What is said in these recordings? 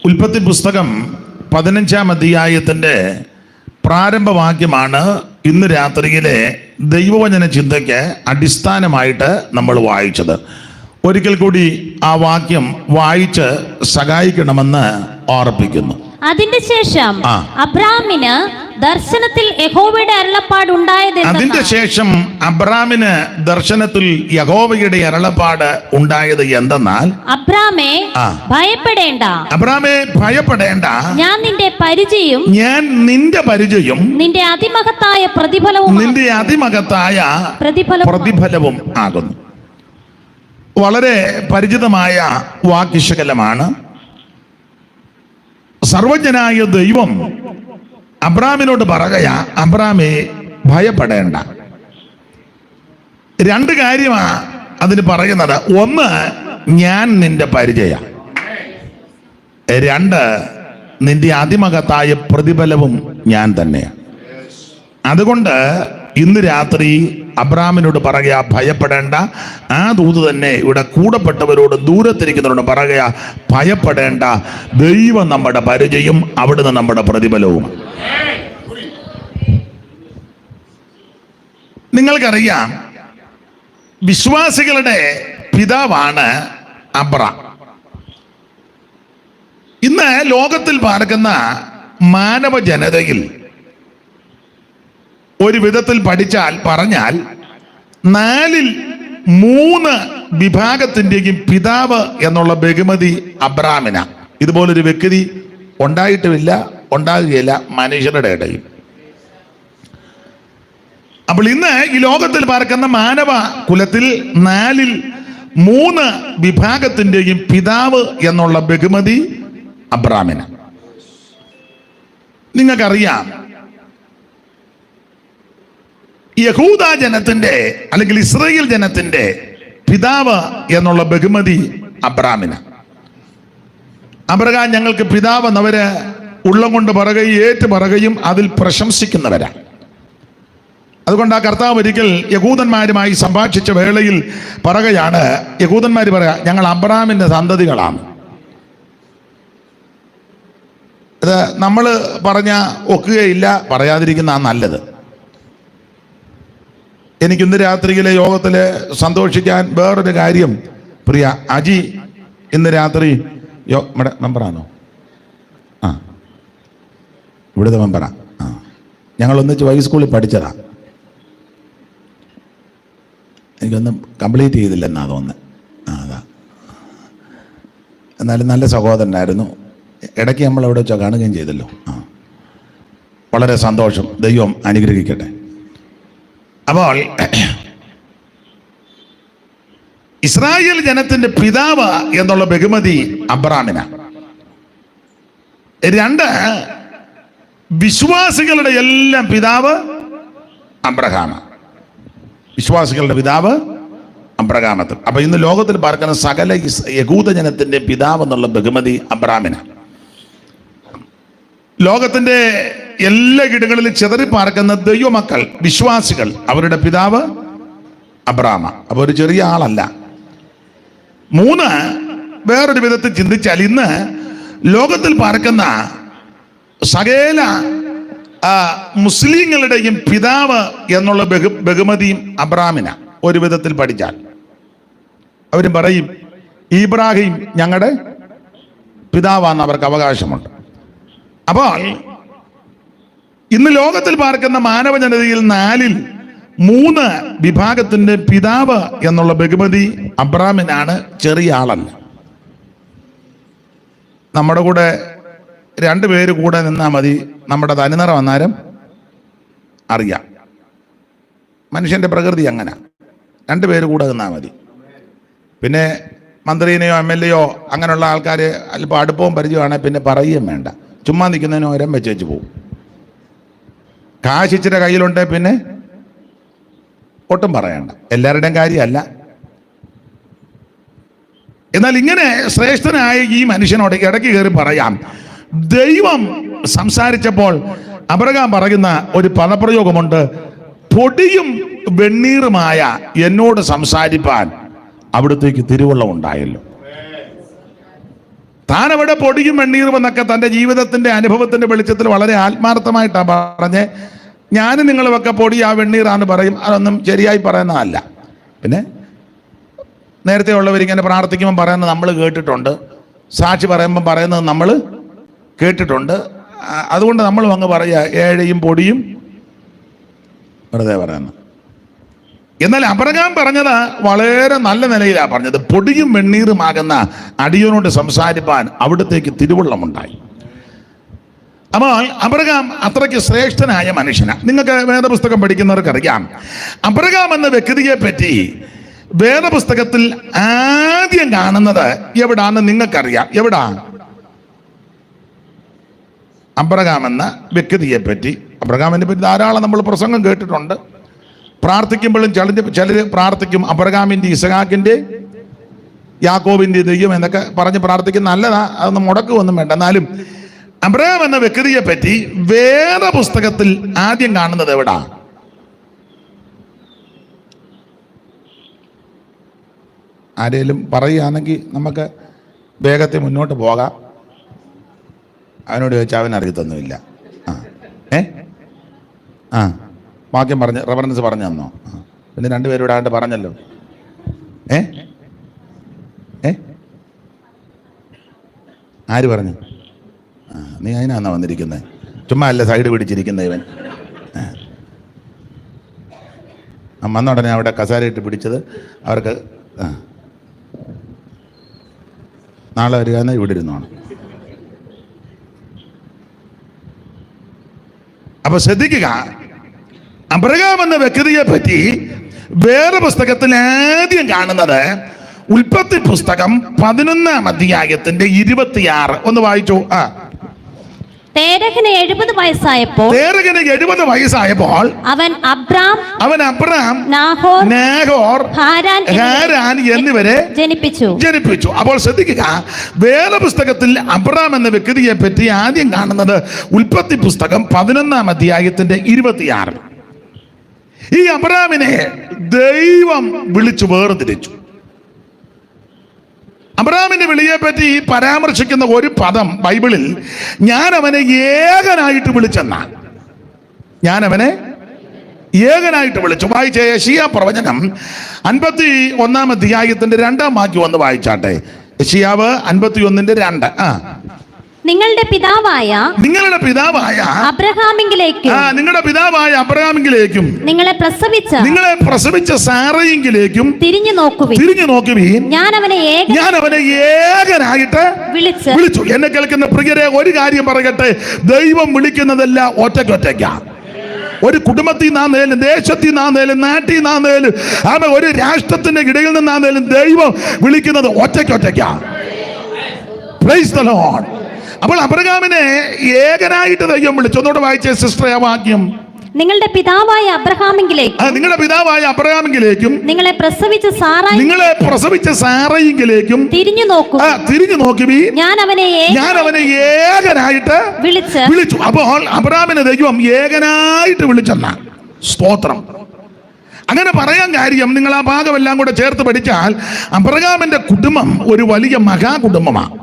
ഉൽപ്പത്തി പുസ്തകം 15-ാം അധ്യായത്തിൻ്റെ പ്രാരംഭവാക്യമാണ് ഇന്ന് രാത്രിയിലെ ദൈവവചന ചിന്തയ്ക്ക് അടിസ്ഥാനമായിട്ട് നമ്മൾ വായിച്ചത്. ഒരിക്കൽ കൂടി ആ വാക്യം വായിച്ച് സഹായിക്കണമെന്ന് ഓർപ്പിക്കുന്നു. അതിന്റെ ശേഷം അബ്രാമിന് ദർശനത്തിൽ യഹോവയുടെ അരുളപ്പാട് ഉണ്ടായത്. അതിന്റെ ശേഷം അബ്രാമിന് ദർശനത്തിൽ യഹോവയുടെ അരുളപ്പാട് ഉണ്ടായത് എന്തെന്നാൽ, അബ്രാമേ ഭയപ്പെടേണ്ട, അബ്രാമേ ഭയപ്പെടേണ്ട, ഞാൻ നിന്റെ പരിചയം, ഞാൻ നിന്റെ പരിചയം, നിന്റെ അതിമഹത്തായ പ്രതിഫലവും, നിന്റെ അതിമഹത്തായ പ്രതിഫലവും ആകുന്നു. വളരെ പരിചിതമായ വാക്യശകലമാണ്. സർവജ്ഞനായ ദൈവം അബ്രാമിനോട് പറയുക, അബ്രാമേ ഭയപ്പെടേണ്ട. രണ്ട് കാര്യമാ അതിന് പറയുന്നത്. ഒന്ന്, ഞാൻ നിന്റെ പരിചയം. രണ്ട്, നിന്റെ അതിമഹത്തായ പ്രതിഫലവും ഞാൻ തന്നെയാണ്. അതുകൊണ്ട് ഇന്ന് രാത്രി അബ്രാമിനോട് പറയുക, ഭയപ്പെടേണ്ട. ആ ദൂത് തന്നെ ഇവിടെ കൂടപ്പെട്ടവരോട് ദൂരത്തിരിക്കുന്നവരോട് പറയുക, ഭയപ്പെടേണ്ട. ദൈവം നമ്മുടെ പരിചയം, അവിടുന്ന് നമ്മുടെ പ്രതിഫലവും. നിങ്ങൾക്കറിയാം, വിശ്വാസികളുടെ പിതാവാണ് അബ്രാം. ഇന്ന് ലോകത്തിൽ പാർക്കുന്ന മാനവ ജനതയിൽ ഒരു വിധത്തിൽ പറഞ്ഞാൽ 4/3 വിഭാഗത്തിൻ്റെയും പിതാവ് എന്നുള്ള ബഹുമതി അബ്രാമിന. ഇതുപോലൊരു വ്യക്തി ഉണ്ടായിട്ടുമില്ല, ഉണ്ടാകുകയില്ല മനുഷ്യരുടെ ഇടയിൽ. അപ്പോൾ ഇന്ന് ഈ ലോകത്തിൽ പാർക്കുന്ന മാനവ കുലത്തിൽ 4/3 വിഭാഗത്തിൻ്റെയും പിതാവ് എന്നുള്ള ബഹുമതി അബ്രാമിന. നിങ്ങൾക്കറിയാം, യഹൂദ ജനത്തിന്റെ അല്ലെങ്കിൽ ഇസ്രായേൽ ജനത്തിന്റെ പിതാവ് എന്നുള്ള ബഹുമതി അബ്രാമിന്. അബ്രഹാം ഞങ്ങൾക്ക് പിതാവ് എന്നവര് ഉള്ളം കൊണ്ട് പറയുകയും ഏറ്റു പറയുകയും അതിൽ പ്രശംസിക്കുന്നവരാ. അതുകൊണ്ട് ആ കർത്താവ് ഒരിക്കൽ യഹൂദന്മാരുമായി സംഭാഷിച്ച വേളയിൽ പറയുകയാണ്, യഹൂദന്മാർ പറയാ, ഞങ്ങൾ അബ്രാമിന്റെ സന്തതികളാണ്. ഇത് നമ്മൾ പറഞ്ഞ ഒക്കുകയില്ല, പറയാതിരിക്കുന്ന നല്ലത്. എനിക്കിന്ന് രാത്രിയിലെ യോഗത്തിൽ സന്തോഷിക്കാൻ വേറൊരു കാര്യം, പ്രിയ അജി ഇന്ന് രാത്രി നമ്മുടെ മെമ്പറാണോ? ഇവിടുത്തെ മെമ്പറാ. ഞങ്ങൾ ഒന്നിച്ച് വൈ സ്കൂളിൽ പഠിച്ചതാ. എനിക്കൊന്നും കംപ്ലീറ്റ് ചെയ്തില്ലെന്നാ തോന്നുന്നത്. അതാ. എന്നാലും നല്ല സഹോദരനായിരുന്നു. ഇടയ്ക്ക് നമ്മൾ അവിടെ വെച്ചാൽ കാണുകയും ചെയ്തല്ലോ. വളരെ സന്തോഷം. ദൈവം അനുഗ്രഹിക്കട്ടെ. അപ്പോൾ ഇസ്രായേൽ ജനത്തിന്റെ പിതാവ് എന്നുള്ള ബഹുമതി അബ്രാമിന. രണ്ട്, വിശ്വാസികളുടെ എല്ലാം പിതാവ് അബ്രഹാമ. വിശ്വാസികളുടെ പിതാവ് അബ്രഹാമത്ത്. അപ്പൊ ഇന്ന് ലോകത്തിൽ പാർക്കുന്ന സകല യഹൂദ ജനത്തിന്റെ പിതാവ് എന്നുള്ള ബഹുമതി അബ്രാമിന. ലോകത്തിന്റെ എല്ലാ ഇടങ്ങളിലും ചിതറി പാർക്കുന്ന ദൈവമക്കൾ, വിശ്വാസികൾ, അവരുടെ പിതാവ് അബ്രാമ. അപ്പൊ ഒരു ചെറിയ ആളല്ല. 3, വേറൊരു വിധത്തിൽ ചിന്തിച്ചാൽ ഇന്ന് ലോകത്തിൽ പാർക്കുന്ന സകല മുസ്ലിങ്ങളുടെയും പിതാവ് എന്നുള്ള ബഹുമതിയും അബ്രാമിന. ഒരു വിധത്തിൽ പഠിച്ചാൽ അവരും പറയും, ഇബ്രാഹിം ഞങ്ങളുടെ പിതാവാന്ന് അവർക്ക് അവകാശമുണ്ട്. അപ്പോൾ ഇന്ന് ലോകത്തിൽ പാർക്കുന്ന മാനവ ജനതയിൽ 4/3 വിഭാഗത്തിന്റെ പിതാവ് എന്നുള്ള ബഹുമതി അബ്രാമിനാണ്. ചെറിയ ആളല്ല. നമ്മുടെ കൂടെ 2 പേര് കൂടെ നിന്നാൽ മതി, നമ്മുടെ തനിനിറം അന്നേരം അറിയാം. മനുഷ്യന്റെ പ്രകൃതി അങ്ങനെ. 2 പേര് കൂടെ നിന്നാൽ മതി. പിന്നെ മന്ത്രിനെയോ MLA അങ്ങനെയുള്ള ആൾക്കാർ അല്പം അടുപ്പവും പരിചയമാണെങ്കിൽ പിന്നെ പറയുകയും വേണ്ട. ചുമ്മാ നിൽക്കുന്നതിന് ഓരം വെച്ച് പോകും. കാശ് ഇച്ചിരി കയ്യിലുണ്ട് പിന്നെ ഒട്ടും പറയണ്ട. എല്ലാവരുടെയും കാര്യമല്ല. എന്നാൽ ഇങ്ങനെ ശ്രേഷ്ഠനായ ഈ മനുഷ്യനോട് ഇടയ്ക്ക് കയറി പറയാം, ദൈവം സംസാരിച്ചപ്പോൾ അബ്രഹാം പറയുന്ന ഒരു പദപ്രയോഗമുണ്ട്, പൊടിയും വെണ്ണീറുമായ എന്നോട് സംസാരിപ്പാൻ അവിടത്തേക്ക് തിരുവള്ളം ഉണ്ടായല്ലോ. താൻ അവിടെ പൊടിയും വെണ്ണീറും എന്നൊക്കെ തൻ്റെ ജീവിതത്തിൻ്റെ അനുഭവത്തിൻ്റെ വെളിച്ചത്തിൽ വളരെ ആത്മാർത്ഥമായിട്ടാണ് പറഞ്ഞ് ഞാനും നിങ്ങളുമൊക്കെ പൊടി ആ വെണ്ണീറാന്ന് പറയും. അതൊന്നും ശരിയായി പറയുന്നതല്ല. പിന്നെ നേരത്തെ ഉള്ളവരിങ്ങനെ പ്രാർത്ഥിക്കുമ്പം പറയുന്നത് നമ്മൾ കേട്ടിട്ടുണ്ട്, സാക്ഷി പറയുമ്പം പറയുന്നത് നമ്മൾ കേട്ടിട്ടുണ്ട്. അതുകൊണ്ട് നമ്മളും അങ്ങ് പറയുക ഏഴയും പൊടിയും വെറുതെ പറയുന്നു. എന്നാൽ അബ്രഹാം പറഞ്ഞത് വളരെ നല്ല നിലയിലാണ് പറഞ്ഞത്. പൊടിയും വെണ്ണീറുമാകുന്ന അടിയനോട് സംസാരിപ്പാൻ അവിടത്തേക്ക് തിരുവുള്ളമുണ്ടായി. അപ്പോൾ അബ്രഹാം അത്രയ്ക്ക് ശ്രേഷ്ഠനായ മനുഷ്യനാണ്. നിങ്ങൾക്ക് വേദപുസ്തകം പഠിക്കുന്നവർക്കറിയാം, അബ്രഹാം എന്ന വ്യക്തിയെ പറ്റി വേദപുസ്തകത്തിൽ ആദ്യം കാണുന്നത് എവിടാന്ന് നിങ്ങൾക്കറിയാം. എവിടാ? അബ്രഹാം എന്ന വ്യക്തിയെ പറ്റി, അബ്രഹാമിനെ പറ്റി ധാരാളം നമ്മൾ പ്രസംഗം കേട്ടിട്ടുണ്ട്. പ്രാർത്ഥിക്കുമ്പോഴും ചിലർ പ്രാർത്ഥിക്കും അബ്രഹാമിൻ്റെ, ഇസഹാക്കിൻ്റെ, യാക്കോബിൻ്റെ ദൈവം എന്നൊക്കെ പറഞ്ഞ് പ്രാർത്ഥിക്കുന്ന നല്ലതാ, അതൊന്നും മുടക്കുകയൊന്നും വേണ്ട. എന്നാലും അബ്രഹാം എന്ന വ്യക്തിയെ പറ്റി വേദപുസ്തകത്തിൽ ആദ്യം കാണുന്നത് എവിടാ? ആരെങ്കിലും പറയുകയാണെങ്കിൽ നമുക്ക് വേഗത്തിൽ മുന്നോട്ട് പോകാം. അവനോട് ചോദിച്ചാൽ അവൻ അറിയത്തൊന്നുമില്ല. വാക്യം പറഞ്ഞ് റെഫറൻസ് പറഞ്ഞു തന്നോ? പിന്നെ രണ്ടുപേരും ആണ്ട് പറഞ്ഞല്ലോ. ആര് പറഞ്ഞു? നീ അതിനാന്നാ വന്നിരിക്കുന്നത്? ചുമ്മാ അല്ല സൈഡ് പിടിച്ചിരിക്കുന്ന ഇവൻ. വന്ന ഉടനെ അവിടെ കസാരയിട്ട് പിടിച്ചത് അവർക്ക് നാളെ വരിക ഇവിടെ ഇരുന്നോണം. അപ്പൊ ശ്രദ്ധിക്കുക, അബ്രഹാം എന്ന വ്യക്തിയെ പറ്റി വേദപുസ്തകത്തിൽ ആദ്യം കാണുന്നത് ഉൽപ്പത്തി പുസ്തകം 11-ാം അധ്യായത്തിന്റെ 26. ഒന്ന് വായിച്ചു. തേരഹിന് 70 വയസ്സായപ്പോൾ അവൻ അബ്രാം, നാഹോർ, ഹാരാൻ എന്നിവരെ ജനിപ്പിച്ചു. അപ്പോൾ ശ്രദ്ധിക്കുക, വേദപുസ്തകത്തിൽ അബ്രാം എന്ന വ്യക്തിയെ പറ്റി ആദ്യം കാണുന്നത് ഉൽപ്പത്തി പുസ്തകം 11-ാം അധ്യായത്തിന്റെ 26. ഈ അബ്രാമിനെ ദൈവം വിളിച്ചു വേർതിരിച്ചു. അബ്രഹാമിന്റെ വിളിയെ പറ്റി പരാമർശിക്കുന്ന ഒരു പദം ബൈബിളിൽ ഞാൻ അവനെ ഏകനായിട്ട് വിളിച്ചെന്നാണ്. ഞാൻ അവനെ ഏകനായിട്ട് വിളിച്ചു. വായിച്ച യെശയ്യാ പ്രവചനം 51-ാം അധ്യായത്തിന്റെ 2-ാം വാക്യം ഒന്ന് വായിച്ചാട്ടെ. യെശയ്യാവ് 51:2. നിങ്ങളുടെ പിതാവായ അബ്രഹാമിങ്കിലേക്കും നിങ്ങളുടെ പിതാവായ അബ്രഹാമിങ്കിലേക്കും നിങ്ങളെ പ്രസവിച്ച സാറയിങ്കിലേക്കും തിരിഞ്ഞു നോക്കുവീൻ. ഞാൻ അവനെ ഏകനായിട്ട് വിളിച്ചു. എന്നെ കേൾക്കുന്ന പ്രിയരെ, ഒരു കാര്യം പറയട്ടെ, ദൈവം വിളിക്കുന്നതെല്ലാം ഒറ്റയ്ക്കാ. ഒരു കുടുംബത്തിൽ നിന്നാന്നേലും, ദേശത്തിൽ നിന്നാന്നേലും, നാട്ടിൽ നിന്നാന്നേലും, ഒരു രാഷ്ട്രത്തിന്റെ ഇടയിൽ നിന്നാന്നേലും ദൈവം വിളിക്കുന്നത് ഒറ്റയ്ക്കാ. Price the Lord. അപ്പോൾ അബ്രഹാമിനെ ഏകനായിട്ട് ദൈവം വിളിച്ചു. ഒന്നുകൂടെ വായിച്ചേ സിസ്റ്റർ ആ വാക്യം. നിങ്ങളുടെ പിതാവായ അബ്രഹാമിങ്കിലേക്കും നിങ്ങളെ പ്രസവിച്ച സാറയിങ്കിലേക്കും തിരിഞ്ഞു നോക്കുവീൻ. ഞാൻ അവനെ ഏകനായിട്ട് വിളിച്ചു. അപ്പോൾ അബ്രഹാമിനെ ദൈവം ഏകനായിട്ട് വിളിച്ചെന്ന സ്തോത്രം. അങ്ങനെ പറയാൻ കാര്യം, നിങ്ങൾ ആ ഭാഗമെല്ലാം കൂടെ ചേർത്ത് പഠിച്ചാൽ അബ്രഹാമിന്റെ കുടുംബം ഒരു വലിയ മഹാകുടുംബമാണ്.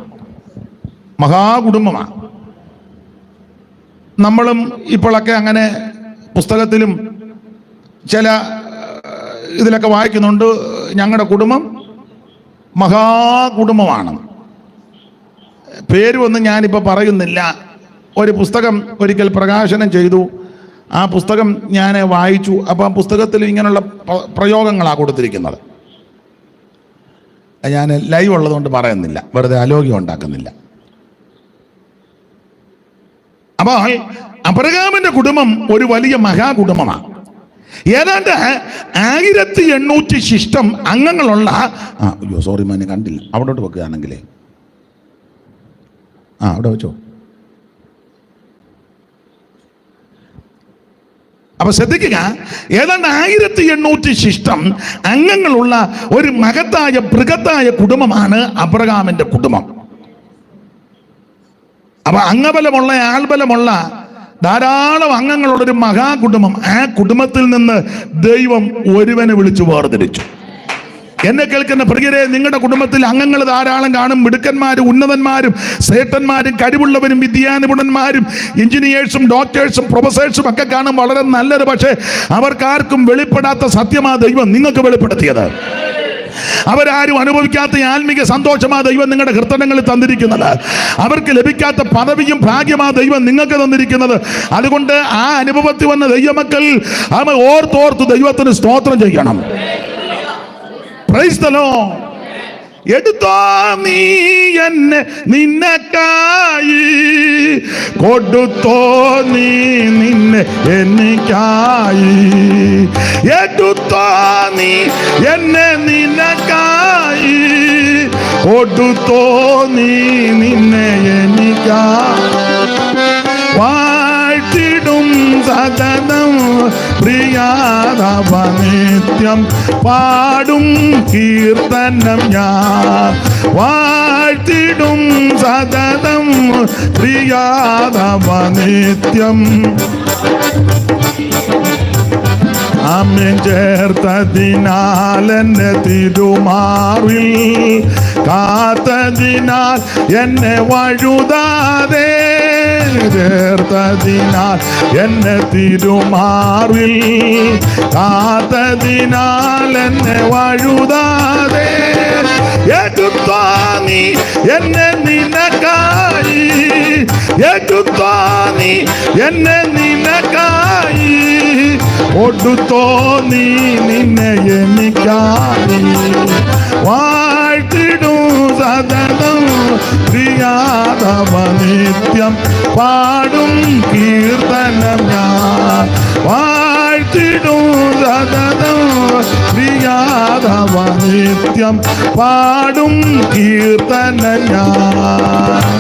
നമ്മളും ഇപ്പോഴൊക്കെ അങ്ങനെ പുസ്തകത്തിലും ചില ഇതിലൊക്കെ വായിക്കുന്നുണ്ട്, ഞങ്ങളുടെ കുടുംബം മഹാകുടുംബമാണ്. പേരുമൊന്നും ഞാനിപ്പോൾ പറയുന്നില്ല. ഒരു പുസ്തകം ഒരിക്കൽ പ്രകാശനം ചെയ്തു. ആ പുസ്തകം ഞാൻ വായിച്ചു. അപ്പോൾ ആ പുസ്തകത്തിൽ ഇങ്ങനെയുള്ള പ്രയോഗങ്ങളാണ് കൊടുത്തിരിക്കുന്നത്. ഞാൻ ലൈവ് ഉള്ളതുകൊണ്ട് പറയുന്നില്ല, വെറുതെ അലോഗ്യം ഉണ്ടാക്കുന്നില്ല. അപ്പോൾ അബ്രഹാമിന്റെ കുടുംബം ഒരു വലിയ മഹാകുടുംബമാണ്. ഏതാണ്ട് 1800 ശിഷ്ടം അംഗങ്ങളുള്ള സോറി മാനെ കണ്ടില്ല, അവിടോട്ട് വെക്കുകയാണെങ്കിലേ അവിടെ വെച്ചോ. അപ്പൊ ശ്രദ്ധിക്കുക, ഏതാണ്ട് 1800 ശിഷ്ടം അംഗങ്ങളുള്ള ഒരു മഹത്തായ ബൃഹത്തായ കുടുംബമാണ് അബ്രഹാമിന്റെ കുടുംബം. അപ്പൊ അംഗബലമുള്ള, ആൾബലമുള്ള ധാരാളം അംഗങ്ങളുള്ളൊരു മഹാകുടുംബം. ആ കുടുംബത്തിൽ നിന്ന് ദൈവം ഒരുവനെ വിളിച്ചു വേർതിരിച്ചു. എന്നെ കേൾക്കുന്ന പ്രിയരെ, നിങ്ങളുടെ കുടുംബത്തിൽ അംഗങ്ങൾ ധാരാളം കാണും. മിടുക്കന്മാരും ഉന്നതന്മാരും ശ്രേഷ്ഠന്മാരും കഴിവുള്ളവരും വിദ്യാനിപുണന്മാരും എഞ്ചിനീയേഴ്സും ഡോക്ടേഴ്സും പ്രൊഫസേഴ്സും ഒക്കെ കാണും. വളരെ നല്ലത്. പക്ഷേ അവർക്കാർക്കും വെളിപ്പെടാത്ത സത്യമാ ദൈവം നിങ്ങൾക്ക് വെളിപ്പെടുത്തിയത്. അവരാരും അനുഭവിക്കാത്ത ആത്മീക സന്തോഷമാ ദൈവം നിങ്ങളുടെ ഹൃദയങ്ങളിൽ തന്നിരിക്കുന്നത്. അവർക്ക് ലഭിക്കാത്ത പദവിയും ഭാഗ്യമാ ദൈവം നിങ്ങൾക്ക് തന്നിരിക്കുന്നത്. അതുകൊണ്ട് ആ അനുഭവത്തിൽ വന്ന ദൈവമക്കൾ ഓർത്തോർത്ത് ദൈവത്തിന് സ്തോത്രം ചെയ്യണം. Price the Lord. എടുത്തോ നീ എന്നെ നിന്നക്കായി, കൊടുത്തോ നീ നിന്നെ എനിക്കായി. എടുത്തോ നീ എന്നെ നിന്നക്കായി, കൊടുത്തോ നീ നിന്നെ എനിക്കായി. വാഴ്ത്തിടും സദനം പ്രിയാതവ നിത്യം പാടും കീർത്തനം ഞാൻ. വാഴ്ത്തിടും സദനം പ്രിയാതവ നിത്യം. ആമേൻ ചേർത്തതിനാൽ എന്നെ തിരുമാറിൽ കാത്തതിനാൽ എന്നെ വഴുതാതെ. ചേർത്തതിനാൽ എന്നെ തിരുമാറിൽ കാത്തതിനാൽ എന്നെ വഴുതാതെ. എടുത്തോ നീ എന്നെ നിനക്കായി, എടുത്തോ നീ എന്നെ നിനക്കായി, കൊടുത്തോ നീ നിന്നെ എനിക്കായി. വാഴ്ത്തിടും സദനം പ്രിയാതവ നിത്യം പാടും കീർത്തനം ഞാൻ. വാഴ്ത്തിടും സദനം പ്രിയാതവ നിത്യം പാടും കീർത്തനം ഞാൻ.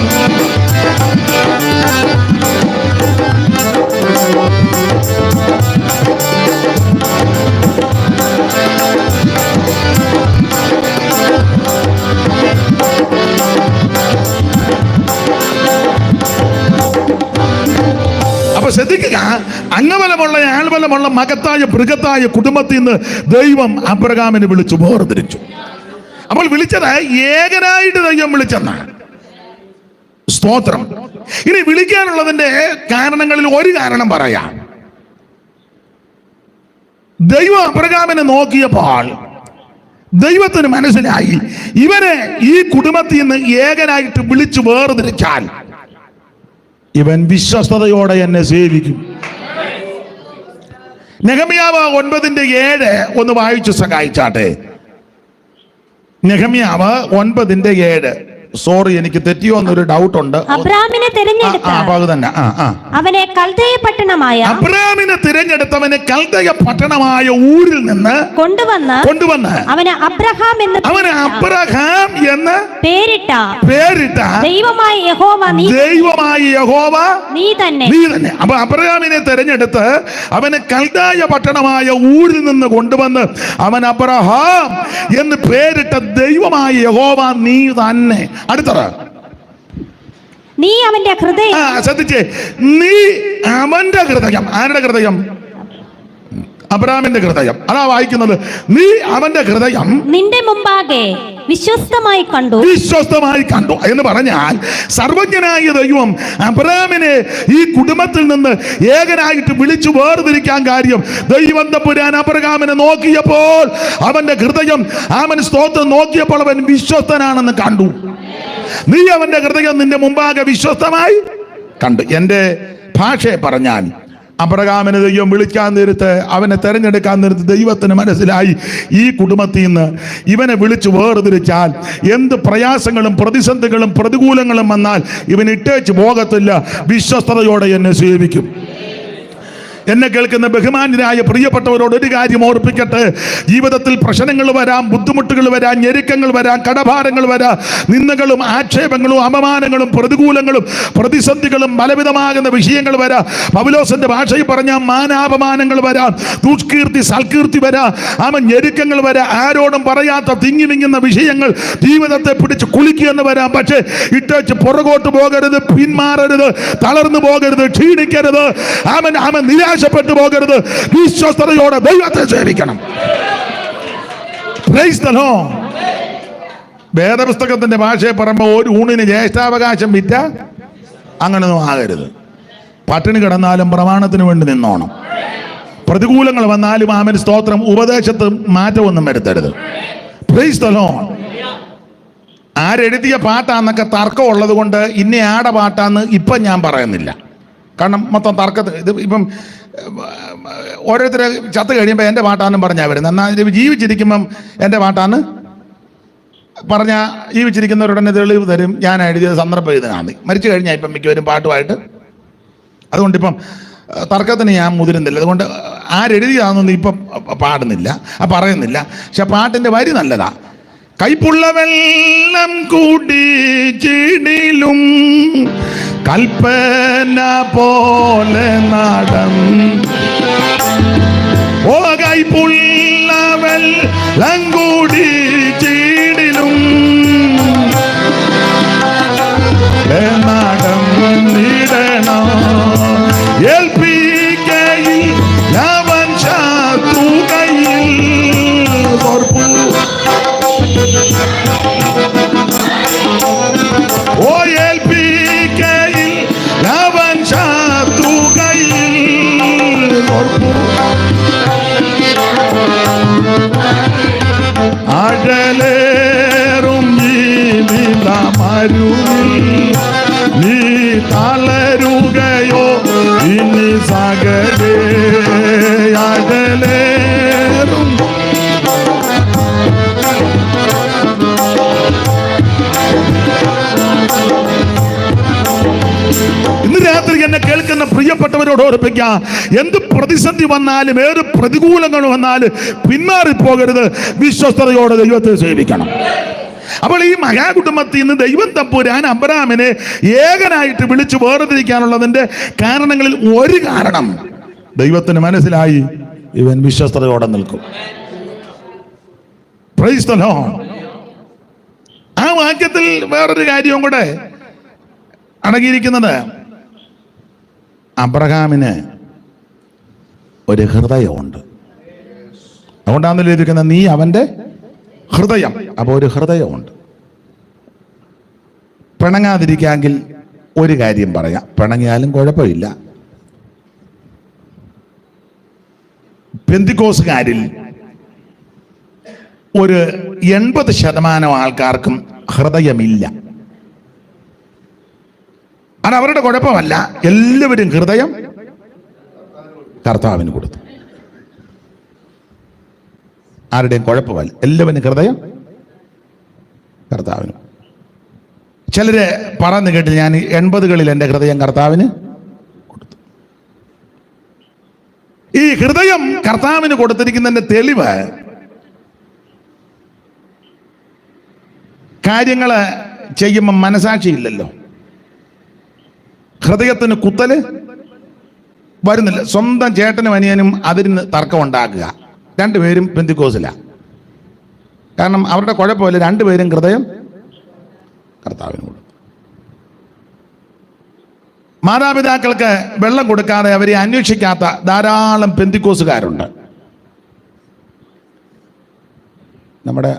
അപ്പൊ ശ്രദ്ധിക്കുക, അംഗബലമുള്ള ആൾബലമുള്ള മകത്തായ ബൃഹത്തായ കുടുംബത്തിൽ നിന്ന് ദൈവം അബ്രഹാമിനെ വിളിച്ചു വേർതിരിച്ചു. അപ്പോൾ വിളിച്ചത് ഏകനായിട്ട് ദൈവം വിളിച്ചെന്നാണ്. സ്തോത്രം. ഇനി വിളിക്കാനുള്ളതിന്റെ കാരണങ്ങളിൽ ഒരു കാരണം പറയാം. ദൈവം അബ്രഹാമിനെ നോക്കിയപ്പോൾ ദൈവത്തിന് മനസ്സിലായി, ഇവരെ ഈ കുടുംബത്തിൽ നിന്ന് ഏകനായിട്ട് വിളിച്ചു വേർതിരിച്ചാൽ ഇവൻ വിശ്വസ്തയോടെ എന്നെ സേവിക്കും. നെഹമ്യാവ് 9:7 ഒന്ന് വായിച്ചു സഹായിച്ചാട്ടെ. നെഹമ്യാവ് 9:7. സോറി, എനിക്ക് തെറ്റിയോ എന്നൊരു ഡൗട്ട് ഉണ്ട്. അബ്രാമിനെ അവനെ കൽദയ പട്ടണമായ അബ്രാമിനെ തിരഞ്ഞെടുത്തവനെ കൽദയ പട്ടണമായ ഊരിൽ നിന്ന് കൊണ്ടുവന്ന് അവന് അബ്രഹാം എന്ന് പേരിട്ട ദൈവമായ യഹോവ നീ തന്നെ. അപ്പൊ അബ്രഹാമിനെ തിരഞ്ഞെടുത്ത് അവന് കൽദയ പട്ടണമായ ഊരിൽ നിന്ന് കൊണ്ടുവന്ന് അവൻ അബ്രഹാം എന്ന് പേരിട്ട ദൈവമായ യഹോവ നീ തന്നെ. അടുത്തത്, നീ അവന്റെ ഹൃദയം. ശ്രദ്ധിച്ചേ, നീ അവന്റെ ഹൃദയം. ആരുടെ ഹൃദയം? അബ്രഹാമിന്റെ ഹൃദയം. അതാ വായിക്കുന്നത്. നീ അവന്റെ ഹൃദയം നിന്റെ മുമ്പാകെ വിശ്വസ്തമായി കണ്ടു എന്ന് പറഞ്ഞാൽ സർവജ്ഞനായ ദൈവം അബ്രഹാമിനെ ഈ കുടുംബത്തിൽ നിന്ന് ഏകനായിട്ട് വിളിച്ചു വേർതിരിക്കാൻ കാര്യം, ദൈവം തമ്പുരാൻ അബ്രഹാമിനെ നോക്കിയപ്പോൾ അവന്റെ ഹൃദയം, അവൻ സ്തോത്രം നോക്കിയപ്പോൾ അവൻ വിശ്വസ്തനാണെന്ന് കണ്ടു. നീ അവന്റെ ഹൃദയം നിന്റെ മുമ്പാകെ വിശ്വസ്തമായി കണ്ടു. എൻ്റെ ഭാഷയെ പറഞ്ഞാൽ അബ്രഹാമിനെ ദൈവം വിളിക്കാൻ നേരത്ത്, അവനെ തെരഞ്ഞെടുക്കാൻ നേരത്ത് ദൈവത്തിന് മനസ്സിലായി, ഈ കുടുംബത്തിൽ നിന്ന് ഇവനെ വിളിച്ചു വേർതിരിച്ചാൽ എന്ത് പ്രയാസങ്ങളും പ്രതിസന്ധികളും പ്രതികൂലങ്ങളും വന്നാൽ ഇവൻ ഇട്ടേച്ച് പോകത്തില്ല, വിശ്വസ്തയോടെ എന്നെ സേവിക്കും. എന്നെ കേൾക്കുന്ന ബഹുമാന്യരായ പ്രിയപ്പെട്ടവരോട് ഒരു കാര്യം ഓർപ്പിക്കട്ടെ. ജീവിതത്തിൽ പ്രശ്നങ്ങൾ വരാം, ബുദ്ധിമുട്ടുകൾ വരാം, ഞെരുക്കങ്ങൾ വരാം, കടഭാരങ്ങൾ വരാം, നിന്ദകളും ആക്ഷേപങ്ങളും അപമാനങ്ങളും പ്രതികൂലങ്ങളും പ്രതിസന്ധികളും ബലവിധമാകുന്ന വിഷയങ്ങൾ വരാം. പൗലോസിന്റെ ഭാഷയിൽ പറഞ്ഞാൽ മാനാപമാനങ്ങൾ വരാം, ദുഷ്കീർത്തി സൽകീർത്തി വരാം, ഞെരുക്കങ്ങൾ വരാം, ആരോടും പറയാത്ത തിങ്ങി വിങ്ങുന്ന വിഷയങ്ങൾ ജീവിതത്തെ പിടിച്ച് കുളിക്കുമെന്ന് വരാം. പക്ഷേ ഇട്ടേച്ച് പുറകോട്ട് പോകരുത്, പിന്മാറരുത്, തളർന്നു പോകരുത്, ക്ഷീണിക്കരുത്, നിരാശപ്പെട്ടു പോകരുത്. വിശ്വസ്തയോടെ ദൈവത്തെ സേവിക്കണം. Praise the Lord. വേദപുസ്തകത്തിന്റെ ഭാഷയെ പറയുമ്പോൾ ഒരു ഊണിന് ജ്യേഷ്ഠാവകാശം വിറ്റ അങ്ങനൊന്നും ആകരുത്. പട്ടിണി കിടന്നാലും പ്രമാണത്തിന് വേണ്ടി നിന്നോണം. പ്രതികൂലങ്ങൾ വന്നാലും ആമേൻ സ്തോത്രം, ഉപദേശത്ത് മാറ്റമൊന്നും വരുത്തരുത്. Praise the lord. ആരെഴുതിയ പാട്ടാന്നൊക്കെ തർക്കം ഉള്ളത് കൊണ്ട് ഇന്ന ആടെ പാട്ടാന്ന് ഇപ്പം ഞാൻ പറയുന്നില്ല. കാരണം മൊത്തം തർക്കത്തിൽ ഇത് ഇപ്പം ഓരോരുത്തർ ചത്ത് കഴിയുമ്പോൾ എൻ്റെ പാട്ടാന്നും പറഞ്ഞാൽ വരുന്നത്. എന്നാൽ ജീവിച്ചിരിക്കുമ്പം എൻ്റെ പാട്ടാന്ന് പറഞ്ഞാൽ ജീവിച്ചിരിക്കുന്നവരുടനെ തെളിവ് തരും. ഞാൻ എഴുതിയത് സന്ദർഭം ഇതിനാണ്. മരിച്ചു കഴിഞ്ഞാൽ ഇപ്പം മിക്കവരും പാട്ടുമായിട്ട്. അതുകൊണ്ടിപ്പം തർക്കത്തിന് ഞാൻ മുതിരുന്നില്ല. അതുകൊണ്ട് ആരെഴുതിയാണെന്നൊന്നും ഇപ്പം പാടുന്നില്ല, പറയുന്നില്ല. പക്ഷെ പാട്ടിൻ്റെ വരി നല്ലതാ. കൈപ്പുള്ള വെള്ളം കുടിച്ചിടിലും കൽപ്പന പോലെ നടം. ഓ കൈപ്പുള്ള വെള്ളം കുടിച്ചിടിലും നടം നിടണം. ഏൽപ്പിക്കയിൽ അവൻ ശത്രുകയിൽ ഓർപ്പു. ഓ ഏൽപ്പിക്കയിൽ അവൻ ശത്രുകയിൽ ഓർപ്പു. അഴലേറും ജീവിതമരുവിൽ നീ തളരുകയോ ഇനി സകലേ. അഴലേറും ഇന്ന് രാത്രി എന്നെ കേൾക്കുന്ന പ്രിയപ്പെട്ടവരോട് ഓർപ്പിക്കാം, എന്ത് പ്രതിസന്ധി വന്നാലും ഏത് പ്രതികൂലങ്ങൾ വന്നാലും പിന്മാറിപ്പോകരുത്. വിശ്വസ്തയോടെ ദൈവത്തെ സേവിക്കണം. അപ്പോൾ ഈ മഹാകുടുംബത്തിൽ നിന്ന് ദൈവം തമ്പുരാൻ അബ്രാഹാമിനെ ഏകനായിട്ട് വിളിച്ചു വേർതിരിക്കാനുള്ളതിന്റെ കാരണങ്ങളിൽ ഒരു കാരണം ദൈവത്തിന് മനസ്സിലായി, ഇവൻ വിശ്വസ്തയോടെ നിൽക്കും. Price the Lord. ആ വാക്യത്തിൽ വേറൊരു കാര്യവും കൂടെ അടങ്ങിയിരിക്കുന്നത്, അബ്രഹാമിന് ഒരു ഹൃദയമുണ്ട്. അതുകൊണ്ടാണല്ലോ എഴുതിയിരിക്കുന്നത്, നീ അവന്റെ ഹൃദയം. അപ്പോൾ ഒരു ഹൃദയമുണ്ട്. പിണങ്ങാതിരിക്കാമെങ്കിൽ ഒരു കാര്യം പറയാം, പിണങ്ങിയാലും കുഴപ്പമില്ല. പെന്തിക്കോസുകാരിൽ ഒരു 80% ആൾക്കാർക്കും ഹൃദയമില്ല. അത് അവരുടെ കുഴപ്പമല്ല. എല്ലാവരും ഹൃദയം കർത്താവിന് കൊടുത്തു. ആരുടെയും കുഴപ്പമല്ല, എല്ലാവരും ഹൃദയം കർത്താവിന്. ചിലര് പറഞ്ഞു കേട്ട്, ഞാൻ 80കളിൽ എൻ്റെ ഹൃദയം കർത്താവിന് കൊടുത്തു. ഈ ഹൃദയം കർത്താവിന് കൊടുത്തിരിക്കുന്നതിന്റെ തെളിവ്, കാര്യങ്ങള് ചെയ്യുമ്പോൾ മനസാക്ഷിയില്ലല്ലോ, ഹൃദയത്തിന് കുത്തല് വരുന്നില്ല. സ്വന്തം ചേട്ടനും അനിയനും അതിന് തർക്കം ഉണ്ടാക്കുക, രണ്ടുപേരും പെന്തിക്കോസില. കാരണം അവരുടെ കുഴപ്പമില്ല, രണ്ടുപേരും ഹൃദയം കർത്താവിന് കൊടുത്തു. മാതാപിതാക്കൾക്ക് വെള്ളം കൊടുക്കാതെ അവരെ അന്വേഷിക്കാത്ത ധാരാളം പെന്തിക്കോസുകാരുണ്ട്. നമ്മുടെ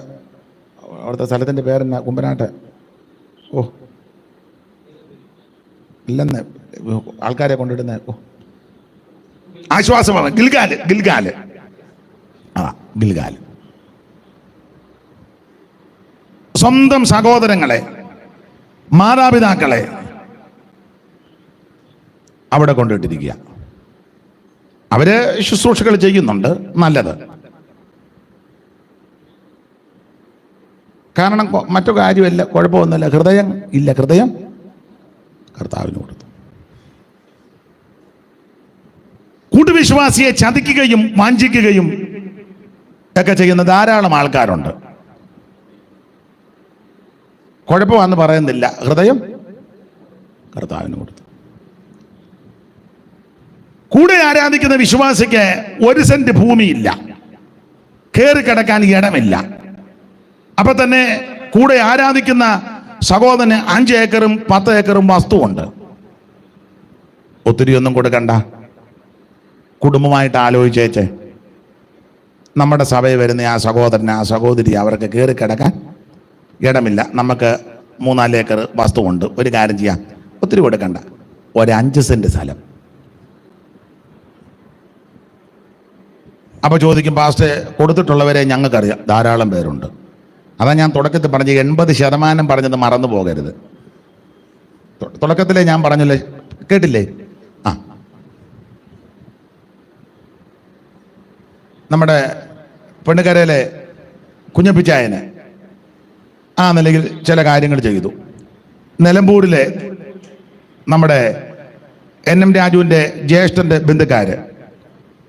അവിടുത്തെ സ്ഥലത്തിൻ്റെ പേരെന്നാ, കുമ്പനാട്ട്. ഓ ഇല്ലെന്ന് ആൾക്കാരെ കൊണ്ടിടുന്ന ആശ്വാസമാണ്. ഗിൽഗാല് ഗിൽഗാല്. സ്വന്തം സഹോദരങ്ങളെ, മാതാപിതാക്കളെ അവിടെ കൊണ്ടിട്ടിരിക്കുക. അവര് ശുശ്രൂഷകൾ ചെയ്യുന്നുണ്ട്, നല്ലത്. കാരണം മറ്റു കാര്യമല്ല, കുഴപ്പമൊന്നുമില്ല, ഹൃദയം ഇല്ല. ഹൃദയം കർത്താവിന് കൊടുത്തു. കൂട്ടുവിശ്വാസിയെ ചതിക്കുകയും വാഞ്ചിക്കുകയും ഒക്കെ ചെയ്യുന്ന ധാരാളം ആൾക്കാരുണ്ട്. കുഴപ്പമാണെന്ന് പറയുന്നില്ല, ഹൃദയം കർത്താവിന് കൊടുത്തു. കൂടെ ആരാധിക്കുന്ന വിശ്വാസിക്ക് 1 സെന്റ് ഭൂമിയില്ല, കയറി കിടക്കാൻ ഇടമില്ല. അപ്പൊ തന്നെ കൂടെ ആരാധിക്കുന്ന സഹോദരന് 5 ഏക്കറും 10 ഏക്കറും വസ്തുവുണ്ട്. ഒത്തിരി ഒന്നും കൊടുക്കണ്ട, കുടുംബമായിട്ട് ആലോചിച്ചേച്ചേ. നമ്മുടെ സഭയിൽ വരുന്ന ആ സഹോദരൻ ആ സഹോദരി അവർക്ക് കയറി കിടക്കാൻ ഇടമില്ല. നമുക്ക് 3-4 ഏക്കർ വസ്തുവുണ്ട്. ഒരു കാര്യം ചെയ്യാം, ഒത്തിരി കൊടുക്കണ്ട, ഒരു 5 സെന്റ് സ്ഥലം. അപ്പോൾ ചോദിക്കും, പാസ്റ്റേ കൊടുത്തിട്ടുള്ളവരെ ഞങ്ങൾക്കറിയാം, ധാരാളം പേരുണ്ട്. അതാ ഞാൻ തുടക്കത്തിൽ പറഞ്ഞ 80% പറഞ്ഞത് മറന്നു പോകരുത്. തുടക്കത്തിലേ ഞാൻ പറഞ്ഞില്ലേ, കേട്ടില്ലേ? നമ്മുടെ പെണ്ണുകരയിലെ കുഞ്ഞപ്പിച്ചായന് ആ നിലയിൽ ചില കാര്യങ്ങൾ ചെയ്തു. നിലമ്പൂരിലെ നമ്മുടെ NM രാജുവിൻ്റെ ജ്യേഷ്ഠൻ്റെ ബന്ധുക്കാർ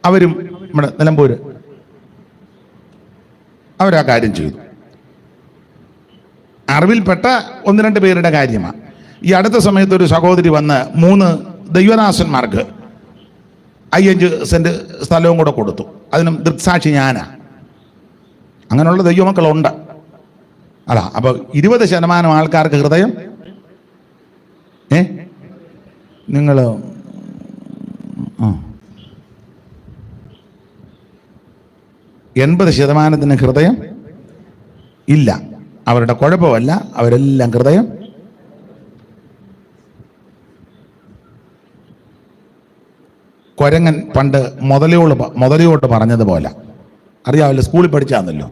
അവരും നമ്മുടെ നിലമ്പൂർ അവരാ കാര്യം ചെയ്തു. അറിവിൽപ്പെട്ട 1-2 പേരുടെ കാര്യമാണ്. ഈ അടുത്ത സമയത്ത് ഒരു സഹോദരി വന്ന് 3 ദൈവദാസന്മാർക്ക് 5 സെന്റ് സ്ഥലവും കൂടെ കൊടുത്തു. അതിനും ദൃക്സാക്ഷി ഞാനാ. അങ്ങനെയുള്ള ദൈവമക്കളുണ്ട്. അല്ല, അപ്പോൾ 20% ആൾക്കാർക്ക് ഹൃദയം നിങ്ങൾ 80% ഹൃദയം ഇല്ല. അവരുടെ കുഴപ്പമല്ല, അവരെല്ലാം ഹൃദയം കൊരങ്ങൻ പണ്ട് മുതലയോട് പറഞ്ഞതുപോലെ, അറിയാമല്ലോ, സ്കൂളിൽ പഠിച്ചാന്നല്ലോ.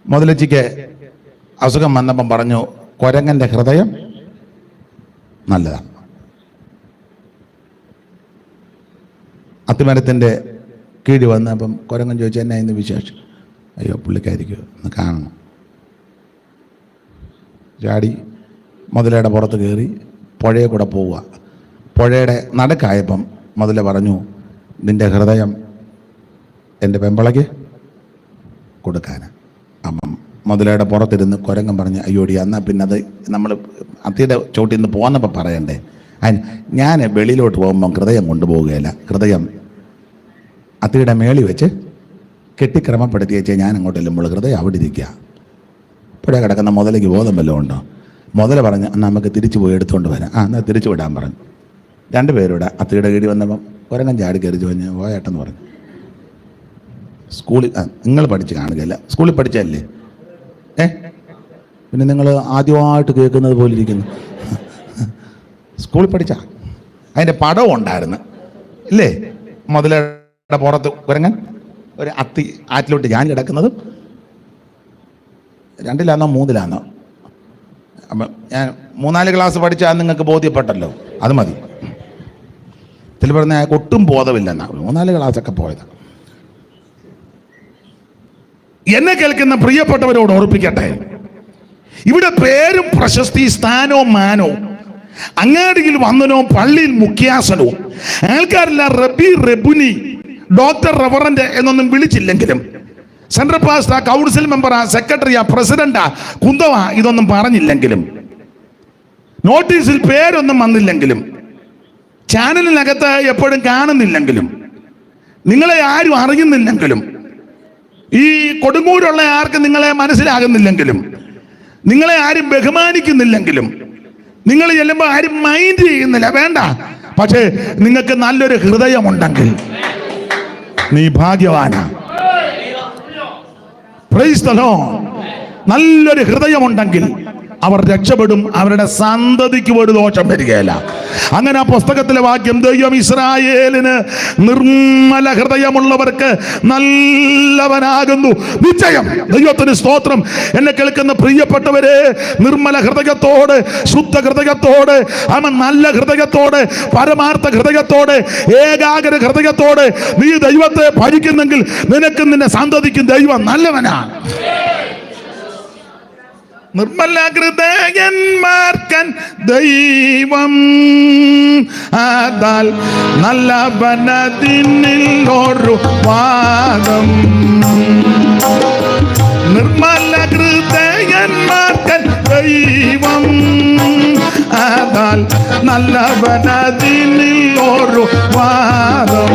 മുതലച്ചിക്ക് അസുഖം വന്നപ്പം പറഞ്ഞു, കൊരങ്ങൻ്റെ ഹൃദയം നല്ലതാണ്. അത്തിമരത്തിൻ്റെ കീഴ് വന്നപ്പം കൊരങ്ങൻ ചോദിച്ചു, എന്നാ ഇന്ന് വിശേഷം? അയ്യോ, പുള്ളിക്കായിരിക്കും ഒന്ന് കാണണം. ചാടി മുതലയുടെ പുറത്ത് കയറി പുഴയെ കൂടെ പോവുക. പുഴയുടെ നടുക്കായപ്പം മുതല പറഞ്ഞു, നിന്റെ ഹൃദയം എൻ്റെ പെമ്പളയ്ക്ക് കൊടുക്കാനാണ്. അപ്പം മുതലയുടെ പുറത്തിരുന്ന് കുരങ്ങൻ പറഞ്ഞ്, അയ്യോടി, എന്നാൽ പിന്നെ അത് നമ്മൾ അത്തിയുടെ ചോട്ടിൽ നിന്ന് പോന്നപ്പോൾ പറയണ്ടേ? ഞാൻ വെളിയിലോട്ട് പോകുമ്പം ഹൃദയം കൊണ്ടുപോവുകയില്ല, ഹൃദയം അത്തിയുടെ മേളി വെച്ച് കെട്ടിക്രമപ്പെടുത്തി വെച്ചാൽ ഞാൻ അങ്ങോട്ട് ചെല്ലുമ്പോൾ ഹൃദയം അവിടെ ഇരിക്കുക. പുഴ കിടക്കുന്ന മുതലയ്ക്ക് ബോധം വല്ലതും ഉണ്ടോ? മുതല പറഞ്ഞ്, നമുക്ക് തിരിച്ചു പോയി എടുത്തുകൊണ്ട് വരാം. എന്നാൽ തിരിച്ചു വിടാൻ പറഞ്ഞു. 2 പേരുടെ അത്തിയുടെ കീഴിൽ വന്നപ്പം കുരങ്ങൻ ചാടി കയറി ചോദിഞ്ഞ് പോയേട്ടെന്ന് പറഞ്ഞു. സ്കൂളിൽ നിങ്ങൾ പഠിച്ച് കാണുകയല്ല, സ്കൂളിൽ പഠിച്ചല്ലേ? പിന്നെ നിങ്ങൾ ആദ്യമായിട്ട് കേൾക്കുന്നത് പോലെ ഇരിക്കുന്നു. സ്കൂളിൽ പഠിച്ച അതിൻ്റെ പടവും ഉണ്ടായിരുന്നു ഇല്ലേ? മുതലയുടെ പുറത്ത് കുരങ്ങൻ ഒരു അത്തി ആറ്റിലോട്ട് ഞാൻ കിടക്കുന്നതും 2-ലാണോ 3-ലാണോ, അപ്പം ഞാൻ 3-4 ക്ലാസ് പഠിച്ചാൽ നിങ്ങൾക്ക് ബോധ്യപ്പെട്ടല്ലോ, അത് മതി. ഇതിൽ പറഞ്ഞ അയാൾക്ക് ഒട്ടും ബോധമില്ലെന്നാ, 3-4 ക്ലാസ്സൊക്കെ പോയത്. എന്നെ കേൾക്കുന്ന പ്രിയപ്പെട്ടവരോട് ഓർപ്പിക്കട്ടെ, ഇവിടെ പേരും പ്രശസ്തി സ്ഥാനവും മാനവും അങ്ങാടിയിൽ വന്നനോ പള്ളിയിൽ മുഖ്യാസനവും ആൾക്കാരെല്ലാം റബി, റെബുനി, ഡോക്ടർ, റവറന്റ് എന്നൊന്നും വിളിച്ചില്ലെങ്കിലും, സെൻട്രൽ പാസ്റ്റർ, കൗൺസിൽ മെമ്പറാ, സെക്രട്ടറിയാ, പ്രസിഡന്റാ, കുന്തവാ ഇതൊന്നും പറഞ്ഞില്ലെങ്കിലും, നോട്ടീസിൽ പേരൊന്നും വന്നില്ലെങ്കിലും, ചാനലിനകത്ത് എപ്പോഴും കാണുന്നില്ലെങ്കിലും, നിങ്ങളെ ആരും അറിയുന്നില്ലെങ്കിലും, ഈ കൊടുങ്ങൂരുള്ള ആർക്കും നിങ്ങളെ മനസ്സിലാകുന്നില്ലെങ്കിലും, നിങ്ങളെ ആരും ബഹുമാനിക്കുന്നില്ലെങ്കിലും, നിങ്ങൾ ചെല്ലുമ്പോൾ ആരും മൈൻഡ് ചെയ്യുന്നില്ല, വേണ്ട. പക്ഷേ നിങ്ങൾക്ക് നല്ലൊരു ഹൃദയമുണ്ടെങ്കിൽ നീ ഭാഗ്യവാനാ. Price the Lord. നല്ലൊരു ഹൃദയമുണ്ടെങ്കിൽ അവർ രക്ഷപ്പെടും, അവരുടെ സന്തതിക്ക് ഒരു ദോഷം വരികയില്ല. അങ്ങനെ ആ പുസ്തകത്തിലെ വാക്യം, ദൈവം ഇസ്രായേലിന് നിർമ്മല ഹൃദയമുള്ളവർക്ക് നല്ലവനാകുന്നു നിശ്ചയം. ദൈവത്തിന് സ്തോത്രം. എന്നെ കേൾക്കുന്ന പ്രിയപ്പെട്ടവരെ, നിർമ്മല ഹൃദയത്തോട്, ശുദ്ധ ഹൃദയത്തോട്, നല്ല ഹൃദയത്തോട്, പരമാർത്ഥ ഹൃദയത്തോട്, ഏകാഗ്ര ഹൃദയത്തോട് നീ ദൈവത്തെ ഭജിക്കുന്നെങ്കിൽ നിനക്കും നിന്റെ സന്തതിക്കും ദൈവം നല്ലവനാണ്. നിർമ്മല ഹൃദയന്മാർക്കൻ ദൈവം ആദാൽ നല്ലവനതിനൊരു വാദം. നിർമ്മല ഹൃദയന്മാർക്കൻ ദൈവം ആദാൽ നല്ലവനതിനൊരു വാദം.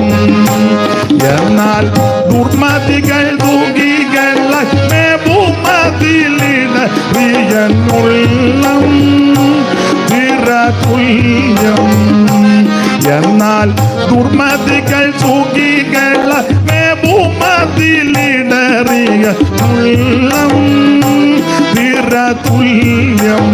എന്നാൽ ദുർമതികൾ ദുഃഖികളെ ഭൂമതിലിന് പ്രിയനുള്ളം തുല്യം. എന്നാൽ ദുർമതികൾ രോഗികള മേബുമതിലിടറിയ ഉള്ളം തിരതുല്യം.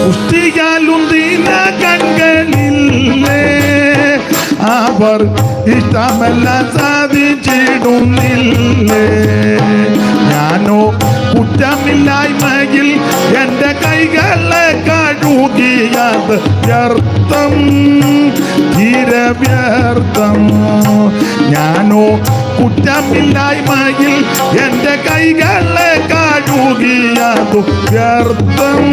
പുഷ്ടിയാലുന്തിന കൺകളില്ലേ അവർ ഇഷ്ടമെല്ലാം സാധിച്ചിടുന്നില്ലേ. ഞാനോ കുറ്റമില്ലായ്മയിൽ എൻ്റെ കൈകളെ കഴുകിയത് വ്യർത്ഥം, തീരവ്യർത്ഥം. ഞാനോ കുറ്റമില്ലായ്മയിൽ എൻ്റെ കൈകളെ കഴുകിയത് വ്യർത്ഥം,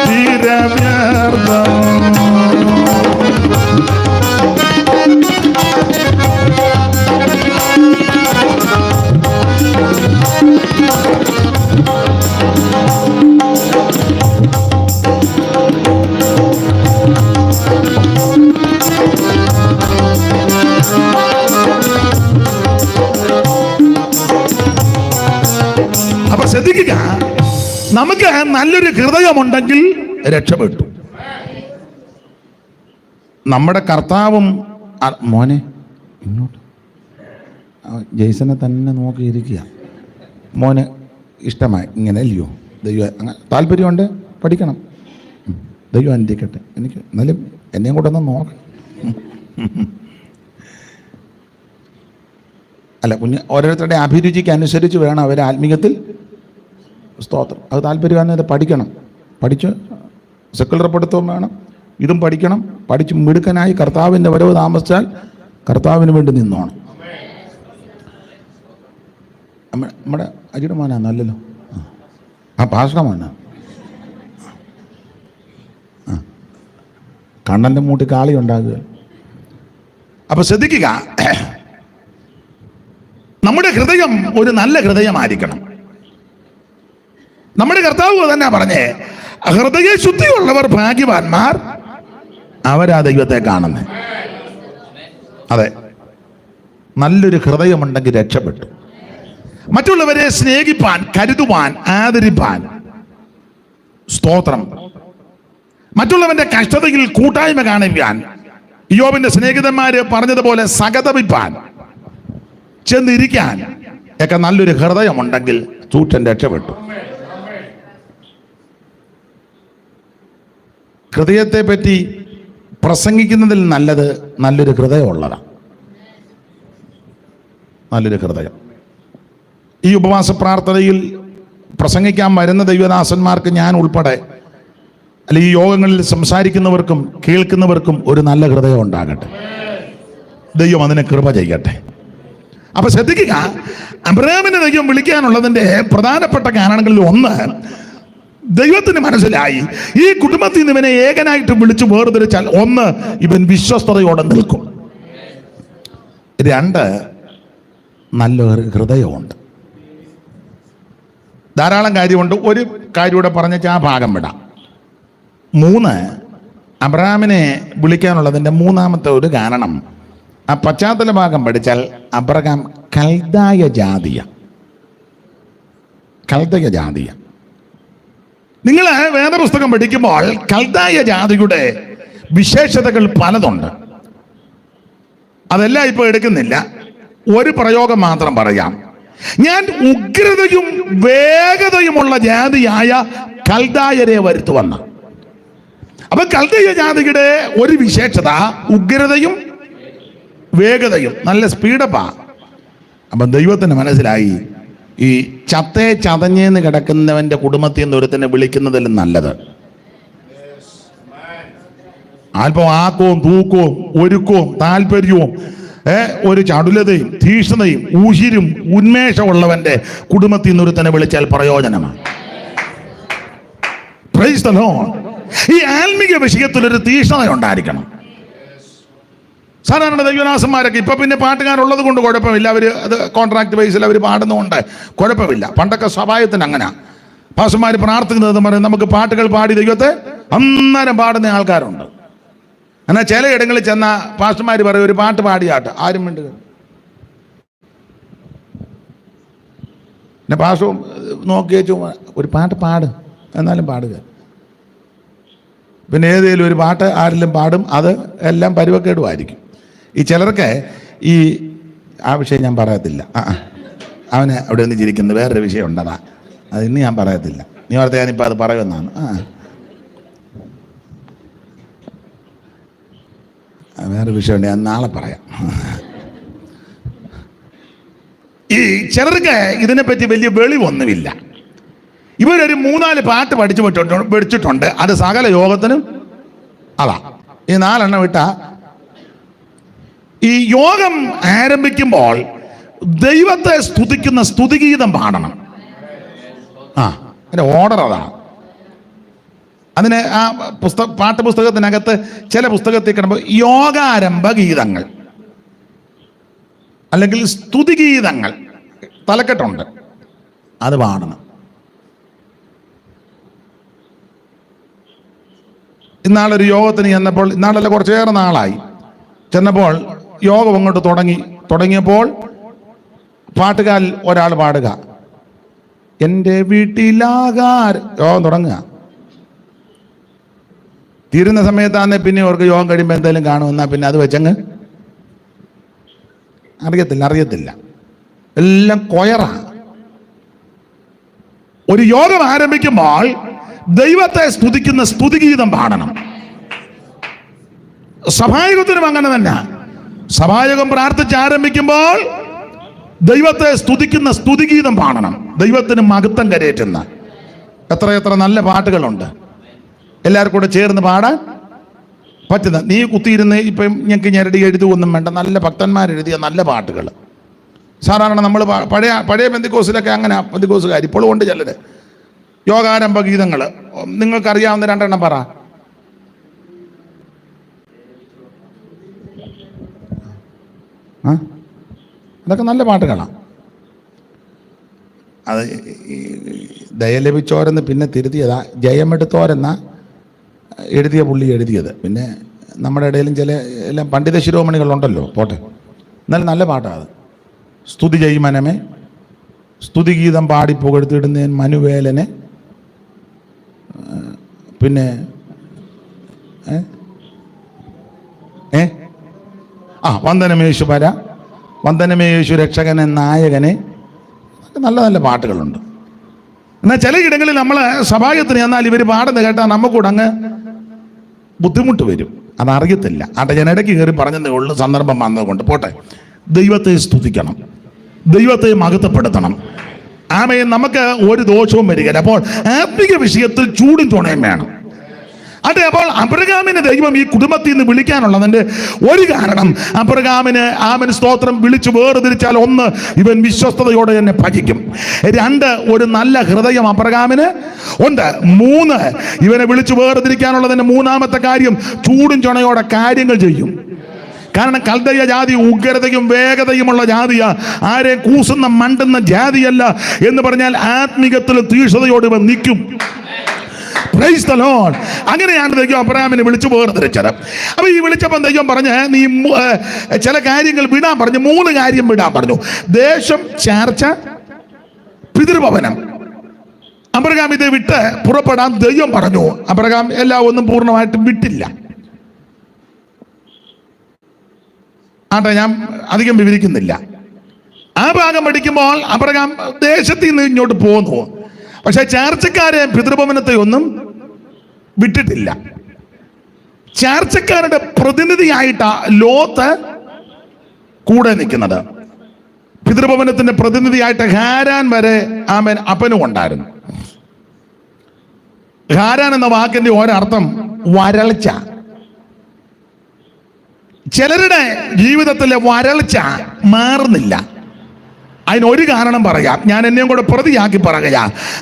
തീരവ്യർത്ഥം. അപ്പൊ ശ്രദ്ധിക്കുക, നമുക്ക് നല്ലൊരു ഹൃദയമുണ്ടെങ്കിൽ രക്ഷപ്പെട്ടു. നമ്മുടെ കർത്താവും മോനെ ഇങ്ങോട്ട് ജെയ്സനെ തന്നെ നോക്കിയിരിക്കുക. മോന് ഇഷ്ടമായി ഇങ്ങനെ അല്ലയോ? ദൈവം അങ്ങനെ താല്പര്യമുണ്ട്, പഠിക്കണം. ദൈവം അനുഗ്രഹിക്കട്ടെ. എനിക്ക് എന്നാലും എന്നെയും കൂടെ ഒന്ന് നോക്കണം. അല്ല, കുഞ്ഞ് ഓരോരുത്തരുടെ അഭിരുചിക്ക് അനുസരിച്ച് വേണം അവരെ ആത്മീയത്തിൽ സ്തോത്രം. അത് താല്പര്യമാണ്, പഠിക്കണം. പഠിച്ച് സെക്കുലർ പഠിത്തവും വേണം, ഇതും പഠിക്കണം. പഠിച്ച് മിടുക്കനായി കർത്താവിൻ്റെ വരവ് താമസിച്ചാൽ കർത്താവിന് വേണ്ടി നിന്നോണം. നമ്മുടെ അജിയുടെ മോനാ നല്ലല്ലോ. ആ പാസ്റ്റർ മോനാ. കണ്ണൻ്റെ മൂട്ടി കാളി ഉണ്ടാകുക. അപ്പൊ ശ്രദ്ധിക്കുക, നമ്മുടെ ഹൃദയം ഒരു നല്ല ഹൃദയമായിരിക്കണം. നമ്മുടെ കർത്താവ് തന്നെ പറഞ്ഞേ, ഹൃദയ ശുദ്ധിയുള്ളവർ ഭാഗ്യവാന്മാർ, അവരാ ദൈവത്തെ കാണുന്നത്. അതെ, നല്ലൊരു ഹൃദയമുണ്ടെങ്കിൽ രക്ഷപ്പെട്ടു. മറ്റുള്ളവരെ സ്നേഹിപ്പാൻ, കരുതുവാൻ, ആദരിപ്പാൻ, സ്തോത്രം, മറ്റുള്ളവന്റെ കഷ്ടതയിൽ കൂട്ടായ്മ കാണിക്കാൻ, യോബിന്റെ സ്നേഹിതന്മാര് പറഞ്ഞതുപോലെ സഹതപിപ്പാൻ, ചെന്നിരിക്കാൻ ഒക്കെ നല്ലൊരു ഹൃദയമുണ്ടെങ്കിൽ ചൂറ്റൻ രക്ഷപ്പെട്ടു. ഹൃദയത്തെ പറ്റി പ്രസംഗിക്കുന്നതിൽ നല്ലത് നല്ലൊരു ഹൃദയമുള്ളതാണ്. നല്ലൊരു ഹൃദയം. ഈ ഉപവാസ പ്രാർത്ഥനയിൽ പ്രസംഗിക്കാൻ വരുന്ന ദൈവദാസന്മാർക്ക് ഞാൻ ഉൾപ്പെടെ, അല്ലെ ഈ യോഗങ്ങളിൽ സംസാരിക്കുന്നവർക്കും കേൾക്കുന്നവർക്കും ഒരു നല്ല ഹൃദയം ഉണ്ടാകട്ടെ. ദൈവം അതിനെ കൃപ ചെയ്യട്ടെ. അപ്പൊ ശ്രദ്ധിക്കുക, അബ്രഹാമിനെ ദൈവം വിളിക്കാനുള്ളതിന്റെ പ്രധാനപ്പെട്ട കാരണങ്ങളിൽ ഒന്ന്, ദൈവത്തിന് മനസ്സിലായി ഈ കുടുംബത്തിൽ നിന്ന് ഇവനെ ഏകനായിട്ട് വിളിച്ചു വേർതിരിച്ചാൽ, ഒന്ന്, ഇവൻ വിശ്വസ്തയോടെ നിൽക്കും. രണ്ട്, നല്ല ഹൃദയമുണ്ട്. ധാരാളം കാര്യമുണ്ട്. ഒരു കാര്യം കൂടെ പറഞ്ഞാൽ ആ ഭാഗം വിടാം. മൂന്ന്, അബ്രഹാമിനെ വിളിക്കാനുള്ളതിൻ്റെ മൂന്നാമത്തെ ഒരു കാരണം, ആ പശ്ചാത്തല ഭാഗം പഠിച്ചാൽ അബ്രഹാം കൽദായ ജാതിയ. നിങ്ങൾ വേദപുസ്തകം പഠിക്കുമ്പോൾ കൽദായ ജാതിയുടെ വിശേഷതകൾ പലതുണ്ട്. അതെല്ലാം ഇപ്പോൾ എടുക്കുന്നില്ല. ഒരു പ്രയോഗം മാത്രം പറയാം. ഞാൻ ഉഗ്രതയും വേഗതയുമുള്ള ജാതിയായ കൽദായരെ വരുത്തുവന്ന. അപ്പൊ കൽദായ ജാതിയുടെ ഒരു വിശേഷത ഉഗ്രതയും വേഗതയും, നല്ല സ്പീഡപ്പാ. അപ്പൊ ദൈവത്തിന് മനസ്സിലായി, ഈ ചതഞ്ഞേന്ന് കിടക്കുന്നവന്റെ കുടുംബത്തിൽ നിന്ന് ഒരുത്തനെ വിളിക്കുന്നതിലും നല്ലത് അല്പം ആക്കവും തൂക്കവും ഒരുക്കവും താല്പര്യവും ഒരു ചടുലതയും തീക്ഷ്ണതയും ഊശിരും ഉന്മേഷമുള്ളവന്റെ കുടുംബത്തിൽ നിന്ന് ഒരുത്തനെ വിളിച്ചാൽ പ്രയോജനമാണ്. Price the Lord. ഈ ആത്മീക വിഷയത്തിൽ ഒരു തീക്ഷ്ണത ഉണ്ടായിരിക്കണം. സാധാരണ ദൈവദാസന്മാരൊക്കെ ഇപ്പൊ പിന്നെ പാട്ടുകാരുള്ളത് കൊണ്ട് കുഴപ്പമില്ല, അവര് അത് കോൺട്രാക്ട് ബേസിൽ അവർ പാടുന്നതുകൊണ്ട് കുഴപ്പമില്ല. പണ്ടൊക്കെ സഭായത്തിന് അങ്ങനെ പാസ്റ്റർമാർ പ്രാർത്ഥിക്കുന്നത് പറയും, നമുക്ക് പാട്ടുകൾ പാടി ദൈവത്തെ അന്നേരം പാടുന്ന ആൾക്കാരുണ്ട്. എന്നാൽ ചിലയിടങ്ങളിൽ ചെന്ന പാസ്റ്റർമാർ പറയും ഒരു പാട്ട് പാടിയാട്ട്, ആരും വേണ്ടുക. പിന്നെ പാസ്റ്റർ നോക്കി വെച്ചു ഒരു പാട്ട് പാടും, എന്നാലും പാടുക. പിന്നെ ഏതെങ്കിലും ഒരു പാട്ട് ആരെങ്കിലും പാടും, അത് എല്ലാം പരുവക്കേടുമായിരിക്കും. ഈ ചിലർക്ക് ആ വിഷയം ഞാൻ പറയത്തില്ല. അവന് അവിടെ നിന്ന് ചിരിക്കുന്നത് വേറൊരു വിഷയം ഉണ്ടതാ, അത് ഇന്ന് ഞാൻ പറയത്തില്ല. നീ ഓർത്ത് ഞാനിപ്പോൾ അത് പറയുമെന്നാണ്. വേറെ വിഷയമുണ്ട്, ഞാൻ നാളെ പറയാം. ഈ ചിലർക്ക് ഇതിനെപ്പറ്റി വലിയ വെളിവൊന്നുമില്ല. ഇവരൊരു 3-4 പാട്ട് പഠിച്ചിട്ടുണ്ട്, അത് സകല യോഗത്തിനും അതാ. ഈ 4 വിട്ട ഈ യോഗം ആരംഭിക്കുമ്പോൾ ദൈവത്തെ സ്തുതിക്കുന്ന സ്തുതിഗീതം പാടണം. അതിന്റെ ഓർഡർ അതാണ്. അതിന് ആ പാഠപുസ്തകത്തിനകത്ത് ചില പുസ്തകത്തിൽ കിടമ്പോൾ യോഗാരംഭ ഗീതങ്ങൾ അല്ലെങ്കിൽ സ്തുതിഗീതങ്ങൾ തലക്കെട്ടുണ്ട്, അത് പാടണം. ഇന്നാളൊരു യോഗത്തിന് ചെന്നപ്പോൾ, ഇന്നാളല്ല കുറച്ചേറെ നാളായി ചെന്നപ്പോൾ, യോഗം അങ്ങോട്ട് തുടങ്ങിയപ്പോൾ പാട്ടുകാരിൽ ഒരാൾ പാടുക, എൻ്റെ യോഗം തുടങ്ങുക. തീരുന്ന സമയത്താന്നെ പിന്നെ അവർക്ക് യോഗം കഴിയുമ്പോൾ എന്തെങ്കിലും കാണുമെന്നാ പിന്നെ അത് വെച്ചങ്ങ് അറിയത്തില്ല, എല്ലാം കൊയറാണ്. ഒരു യോഗം ആരംഭിക്കുമ്പോൾ ദൈവത്തെ സ്തുതിക്കുന്ന സ്തുതിഗീതം പാടണം. സഭായോഗത്തിനും അങ്ങനെ തന്നെ. സഭായോഗം പ്രാർത്ഥിച്ച് ആരംഭിക്കുമ്പോൾ ദൈവത്തെ സ്തുതിക്കുന്ന സ്തുതിഗീതം പാടണം, ദൈവത്തിന് മഹത്വം കരയേറ്റുന്ന. എത്ര നല്ല പാട്ടുകളുണ്ട്, എല്ലാവർക്കും കൂടെ ചേർന്ന് പാടാൻ പറ്റുന്ന. നീ കുത്തിയിരുന്ന് ഇപ്പം ഞങ്ങൾക്ക് ഞെരടി എഴുതുകയൊന്നും വേണ്ട, നല്ല ഭക്തന്മാരെഴുതിയ നല്ല പാട്ടുകൾ. സാധാരണ നമ്മൾ പഴയ പെന്തിക്കോസിലൊക്കെ അങ്ങനെ, പെന്തിക്കോസുകാർ ഇപ്പോഴും ഉണ്ട് ചിലര്. യോഗാരംഭ ഗീതങ്ങൾ നിങ്ങൾക്കറിയാവുന്ന 2 എണ്ണം പറ. അതൊക്കെ നല്ല പാട്ടുകളാണ്. അത് ദയ ലഭിച്ചോരെന്ന് പിന്നെ തിരുത്തിയതാ, ജയമെടുത്തോരെന്ന എഴുതിയ പുള്ളി എഴുതിയത്. പിന്നെ നമ്മുടെ ഇടയിലും ചില എല്ലാം പണ്ഡിത ശിരോമണികളുണ്ടല്ലോ, പോട്ടെ, എന്നാലും നല്ല പാട്ടാണ് അത്. സ്തുതി ചെയ്യുമനമേ, സ്തുതിഗീതം പാടി പുകഴ്ത്തിടുന്നേൻ മനുവേലനെ, പിന്നെ വന്ദനമേശു പര, വന്ദനമേശു രക്ഷകനെ, നായകനെ, നല്ല നല്ല പാട്ടുകളുണ്ട്. എന്നാൽ ചില ഇടങ്ങളിൽ നമ്മൾ സഭായത്തിന് എന്നാൽ ഇവർ പാടുന്ന കേട്ടാൽ നമുക്കൂടെ അങ്ങ് ബുദ്ധിമുട്ട് വരും, അതറിയത്തില്ല. ഞാൻ ഇടയ്ക്ക് കയറി പറഞ്ഞതേ ഉള്ളൂ, സന്ദർഭം വന്നതുകൊണ്ട്. പോട്ടെ, ദൈവത്തെ സ്തുതിക്കണം, ദൈവത്തെ മഹത്വപ്പെടുത്തണം. ആമേൻ. നമുക്ക് ഒരു ദോഷവും വരികയില്ല. അപ്പോൾ ആത്മിക വിഷയത്തിൽ ചൂടും തുണയും വേണം. അതെ, അപ്പോൾ അബ്രഹാമിനെ ദൈവം ഈ കുടുംബത്തിൽ നിന്ന് വിളിക്കാനുള്ളതിന്റെ ഒരു കാരണം, അബ്രഹാമിന് ആമൻ സ്തോത്രം വിളിച്ചു വേർതിരിച്ചാൽ 1 ഇവൻ വിശ്വസ്തയോടെ തന്നെ ഭജിക്കും. 2 ഒരു നല്ല ഹൃദയം അബ്രഹാമിന് ഉണ്ട്. 3 ഇവനെ വിളിച്ചു വേർതിരിക്കാനുള്ളതിന്റെ 3-ാമത്തെ കാര്യം, ചൂടും ചുണയോടെ കാര്യങ്ങൾ ചെയ്യും. കാരണം കൽദയ ജാതി ഉഗ്രതയും വേഗതയുമുള്ള ജാതിയാ, ആരെയും കൂസുന്ന മണ്ടുന്ന ജാതിയല്ല എന്ന് പറഞ്ഞാൽ ആത്മീകത്തിൽ തീക്ഷണതയോട് ഇവൻ നിൽക്കും. Price the Lord. അങ്ങനെയാണ് ദൈവം അബ്രഹാമിനെ വിളിച്ചു വേർതിരിച്ചത്. അപ്പൊ ഈ വിളിച്ചപ്പോൾ ദൈവം പറഞ്ഞ് നീ ചില കാര്യങ്ങൾ വിടാൻ പറഞ്ഞു, 3 കാര്യം വിടാൻ പറഞ്ഞു. ദേശം, ചാർച്ച, പിതൃഭവനം. അബ്രഹാം ഇത് വിട്ട് പുറപ്പെടാൻ ദൈവം പറഞ്ഞു. അബ്രഹാം എല്ലാം ഒന്നും പൂർണ്ണമായിട്ടും വിട്ടില്ല. ഞാൻ അധികം വിവരിക്കുന്നില്ല. ആ ഭാഗം പഠിക്കുമ്പോൾ അബ്രഹാം ദേശത്തിൽ നിന്ന് ഇങ്ങോട്ട് പോന്നു. പക്ഷെ ചാർച്ചക്കാരെ പിതൃഭവനത്തെ ഒന്നും വിട്ടിട്ടില്ല. ചാർച്ചക്കാരുടെ പ്രതിനിധിയായിട്ടാ ലോത്ത് കൂടെ നിൽക്കുന്നത്. പിതൃഭവനത്തിന്റെ പ്രതിനിധിയായിട്ട് ഹാരാൻ വരെ ആമേൻ അപ്പനും ഉണ്ടായിരുന്നു. ഹാരാൻ എന്ന വാക്കിന്റെ ഒരർത്ഥം വരൾച്ച. ചിലരുടെ ജീവിതത്തിലെ വരൾച്ച മാറുന്നില്ല. അതിനൊരു കാരണം പറയാം, ഞാൻ എന്നെയും കൂടെ പ്രതിയാക്കി പറയുക.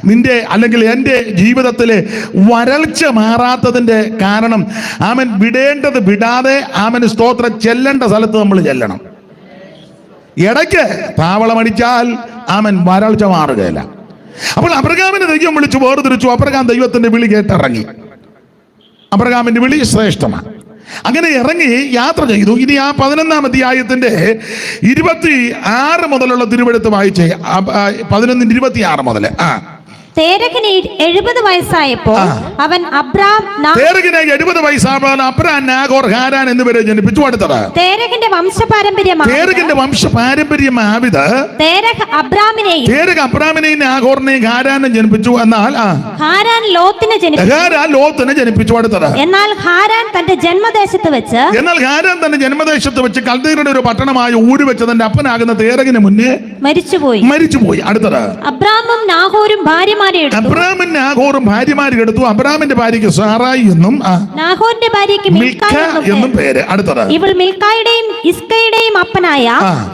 നിന്റെ അല്ലെങ്കിൽ എൻ്റെ ജീവിതത്തിലെ വരൾച്ച മാറാത്തതിൻ്റെ കാരണം ആമൻ വിടേണ്ടത് വിടാതെ ആമൻ സ്തോത്രം ചെല്ലേണ്ട സ്ഥലത്ത് നമ്മൾ ചെല്ലണം. ഇടയ്ക്ക് താവളമടിച്ചാൽ ആമൻ വരൾച്ച മാറുകയില്ല. അപ്പോൾ അബ്രഹാമിനെ ദൈവം വിളിച്ചു വേർതിരിച്ചു. അബ്രഹാം ദൈവത്തിന്റെ വിളി കേട്ടിറങ്ങി. അബ്രഹാമിന്റെ വിളി ശ്രേഷ്ഠമാണ്. അങ്ങനെ ഇറങ്ങി യാത്ര ചെയ്തു. ഇനി ആ 11-ാം അധ്യായത്തിന്റെ 26 മുതലുള്ള തിരുവെടുത്ത് വായിച്ചേ. 11:26 മുതൽ. തേരഹിന് 70 വയസ്സായപ്പോൾ അവൻ തേരഹിന് 70 വയസ്സായപ്പോൾ അബ്രാം നാഗോർ ഹാരാൻ എന്നിവരെ ജനിപ്പിച്ചു. അടുത്തത് തേരഹിന്റെ വംശപാരമ്പര്യമാവിത് തേരഹ് അബ്രാമിനെയും നാഗോറിനെയും ഹാരാനും ജനിപ്പിച്ചു. എന്നാൽ ഹാരാൻ ലോത്തിനെ ജനിപ്പിച്ചു. അടുത്തത് എന്നാൽ ഹാരാൻ തന്റെ ജന്മദേശത്ത് വെച്ച് കൽദയരുടെ ഒരു പട്ടണമായ ഊര് വെച്ച് തന്റെ അപ്പനാകുന്ന തേരഹിന് മുന്നേ മരിച്ചുപോയി. അടുത്തത് അബ്രാമും നാഹോരും ഭാര്യമാരെ എടുത്തു. അബ്രാമിന്റെ ഭാര്യയ്ക്ക് സാറായി എന്നും നാഹോറിന്റെ ഭാര്യയ്ക്ക് മിൽക്ക എന്നും പേര്. അടുത്തത് ഇവൾ മിൽക്കായുടെയും ഇസ്കയുടെയും അപ്പനായ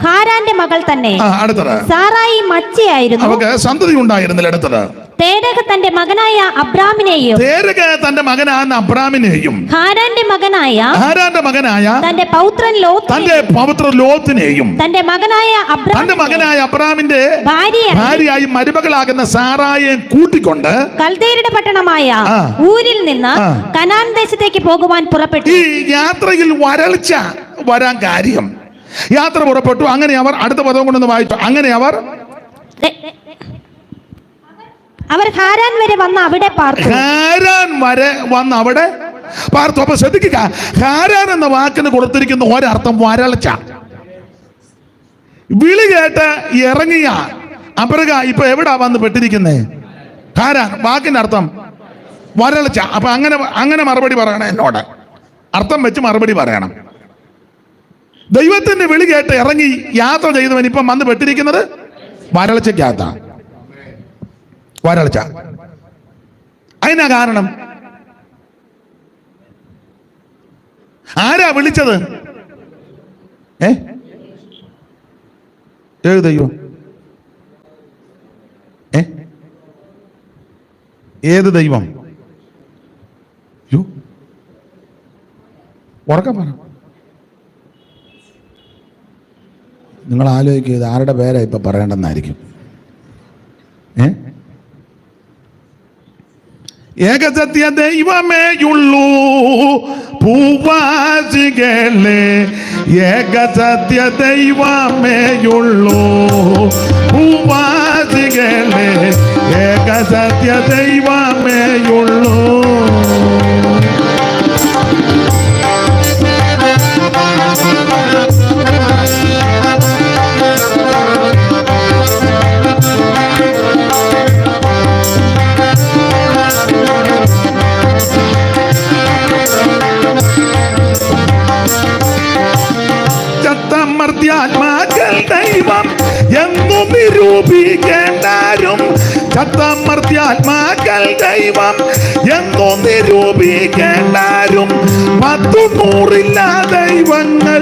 ഹാരാന്റെ മകൾ തന്നെ. അടുത്തത് സാറായി മച്ചിയായിരുന്നു, അവർക്ക് സന്തതി ഉണ്ടായിരുന്നില്ല. അടുത്തത് തേരഹ് തന്റെ മകനായ അബ്രാമിനെയും ഹാരാന്റെ മകനായ തന്റെ പൗത്രൻ ലോത്തിനെയും തന്റെ മകനായ അബ്രാമിന്റെ ഭാര്യയായി മരുമകളാകുന്ന സാറായെ കൂട്ടിക്കൊണ്ട് കൽദയരുടെ പട്ടണമായ ഊരിൽ നിന്ന് കനാൻ ദേശത്തേക്ക് പോകുവാൻ പുറപ്പെട്ടു. ഈ യാത്രയിൽ വരൾച്ച വരാൻ കാര്യം യാത്ര പുറപ്പെട്ടു. അങ്ങനെ അവർ അടുത്ത പദം കൊണ്ടൊന്ന് വായിച്ചു. അങ്ങനെ അവർ ഹാരാൻ വരെ വന്ന് അവിടെ പാർത്തു. അപ്പൊ ശ്രദ്ധിക്കുക, ഹാരാൻ എന്ന വാക്കിന് കൊടുത്തിരിക്കുന്ന ഒരർത്ഥം വരൾച്ച. വിളി കേട്ട് ഇറങ്ങിയ അബ്രഹാം ഇപ്പൊ എവിടാ വന്ന് പെട്ടിരിക്കുന്നേ? ഹാരാൻ. വാക്കിന്റെ അർത്ഥം വരൾച്ച. അപ്പൊ അങ്ങനെ മറുപടി പറയണം. എന്നോട് അർത്ഥം വെച്ച് മറുപടി പറയണം. ദൈവത്തിന്റെ വിളി കേട്ട് ഇറങ്ങി യാത്ര ചെയ്തവൻ ഇപ്പം വന്ന് പെട്ടിരിക്കുന്നത് വരൾച്ചയ്ക്കകത്താണ്. വരൾച്ച. അതിനാ കാരണം. ആരാ വിളിച്ചത്? ഏത് ദൈവം? ഏത് ദൈവം? ഉറക്കം പറ. നിങ്ങൾ ആലോചിക്കുക, ആരുടെ പേരാ ഇപ്പൊ പറയേണ്ടെന്നായിരിക്കും. ഏകസത്യ ദൈവമേയുള്ളൂ ഭൂവാസികളെ, ഏകസത്യ ദൈവമേയുള്ളൂ ഭൂവാസികളെ, ഏകസത്യ ദൈവമേയുള്ളൂ. ചത്തമർത്യാത്മാക്കൾ ദൈവം എന്നും നിരൂപിക്കേണ്ടാരും, ചത്തമർത്യാത്മാക്കൾ ദൈവം എന്നും നിരൂപിക്കേണ്ടാരും. 100-100 ദൈവങ്ങൾ,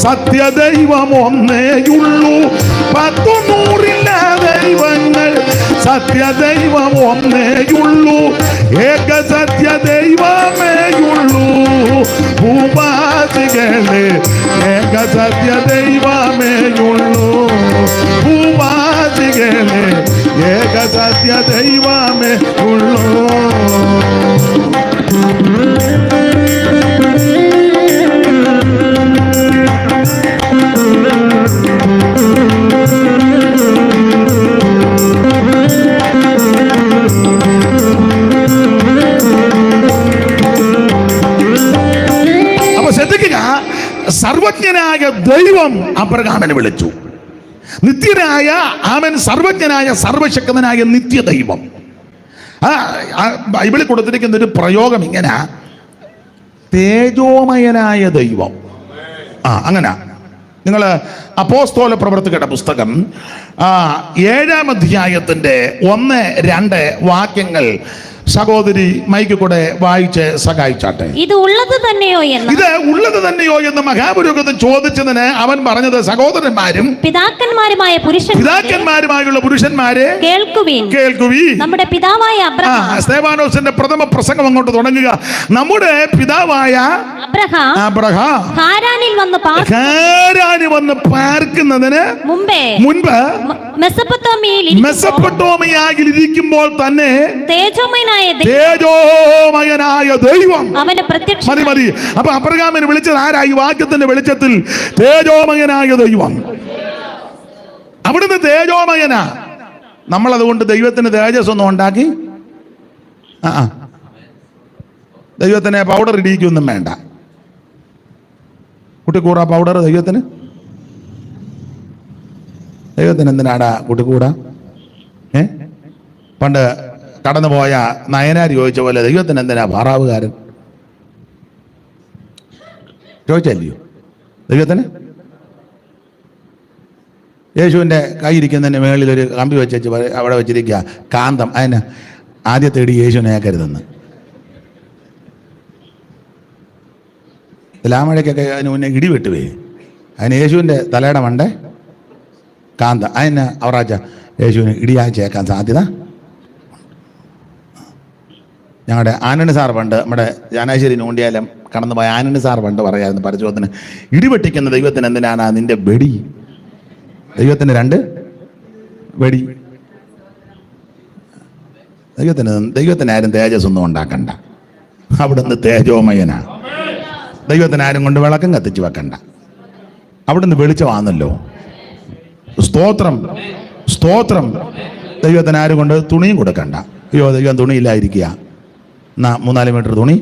സത്യദൈവം ഒന്നേയുള്ളൂ. 100-100 ദൈവങ്ങൾ, സത്യദൈവം ഒന്നേയുള്ളൂ. ഏകസത്യ ദൈവമേയുള്ളൂ ഭൂവാസികളെ, ഏകസത്യ ദൈവമേയുള്ളൂ ഭൂവാസികളെ, ഏകസത്യ ദൈവമേയുള്ളൂ. സർവജ്ഞനായ ദൈവം അബ്രഹാമിനെ വിളിച്ചു. നിത്യനായ അവൻ സർവജ്ഞനായ സർവശക്തനായ നിത്യദൈവം. ബൈബിളിൽ കൊടുത്തിരിക്കുന്ന ഒരു പ്രയോഗം ഇങ്ങനെ, തേജോമയനായ ദൈവം. അങ്ങനെ നിങ്ങൾ അപ്പോസ്തല പ്രവർത്തകരുടെ പുസ്തകം 7-ാം അധ്യായത്തിന്റെ 1-2 വാക്യങ്ങൾ സഹോദരി മൈക്ക് കൂടെ വായിച്ച് സഹായിച്ചാട്ടെ. ഇത് ഉള്ളത് തന്നെയോ എന്ന് മഹാപുരോഹിതൻ ചോദിച്ചതിന് അവൻ പറഞ്ഞത്, സഹോദരന്മാരും പിതാക്കന്മാരുമായുള്ള പുരുഷന്മാരെ കേൾക്കുവീൻ. നമ്മുടെ പിതാവായ സ്തെഫാനോസിന്റെ പ്രഥമ പ്രസംഗം അങ്ങോട്ട് തുടങ്ങുക. നമ്മുടെ പിതാവായ അബ്രഹാം ഹാരാനിൽ വന്ന് പാർക്കുന്നതിന് മുൻപ് മെസൊപ്പൊട്ടോമിയയിൽ ഇരിക്കുമ്പോൾ തന്നെ തേജോമയനായ ദൈവം മതി. അപ്പൊ അബ്രഹാമിനെ വിളിച്ചത് ആരാ? ഈ വാക്യത്തിന്റെ വെളിച്ചത്തിൽ തേജോമയനായ ദൈവം. അവിടുന്ന് തേജോമയനാ. നമ്മൾ അതുകൊണ്ട് ദൈവത്തിന് തേജസ് ഒന്നും ഉണ്ടാക്കി ദൈവത്തിനെ പൗഡർ ഇടിക്കൊന്നും വേണ്ട. കുട്ടിക്കൂറ പൗഡർ ദൈവത്തിന് എന്തിനാടാ കുട്ടിക്കൂട? പണ്ട് കടന്നുപോയ നയനാർ ചോദിച്ച പോലെ ദൈവത്തിന് എന്തിനാ ഭാറാവുകാരൻ ചോദിച്ചല്ലയോ? ദൈവത്തിന് യേശുവിൻ്റെ കൈയിരിക്കുന്നതിൻ്റെ മേളിൽ ഒരു കമ്പി വെച്ച് അവിടെ വെച്ചിരിക്കുക കാന്തം. അതിന് ആദ്യത്തെ ഇടി യേശുവിനെ കരുതുന്നു. ലാമഴയ്ക്കൊക്കെ അതിന് മുന്നേ ഇടി വെട്ടുവേ. അതിന് യേശുവിൻ്റെ തലയുടെ മണ്ടേ കാന്തം. അതിന് അവറാച്ച യേശുവിന് ഇടിയാച്ചേക്കാൻ സാധ്യത. ഞങ്ങളുടെ ആനണി സാർ പണ്ട് നമ്മുടെ ജാനാശ്ശേരി നൂണ്ടിയാലും കടന്നുപോയ ആനണി സാർ പണ്ട് പറയായിരുന്നു പരിശോധന, ഇടിവെട്ടിക്കുന്ന ദൈവത്തിന് എന്തിനാണ് നിന്റെ വെടി? ദൈവത്തിന് 2 വെടി. ദൈവത്തിന് ആരും തേജസ് ഒന്നും ഉണ്ടാക്കണ്ട. അവിടുന്ന് തേജോമയനാ. ദൈവത്തിന് ആരും കൊണ്ട് വിളക്കം കത്തിച്ച് വെക്കണ്ട. അവിടുന്ന് വെളിച്ചമാണല്ലോ. സ്തോത്രം സ്തോത്രം. ദൈവത്തിന് ആരും കൊണ്ട് തുണിയും കൊടുക്കണ്ട. അയ്യോ ദൈവം തുണിയില്ലായിരിക്കുക, എന്നാ 3-4 മീറ്റർ തുണി.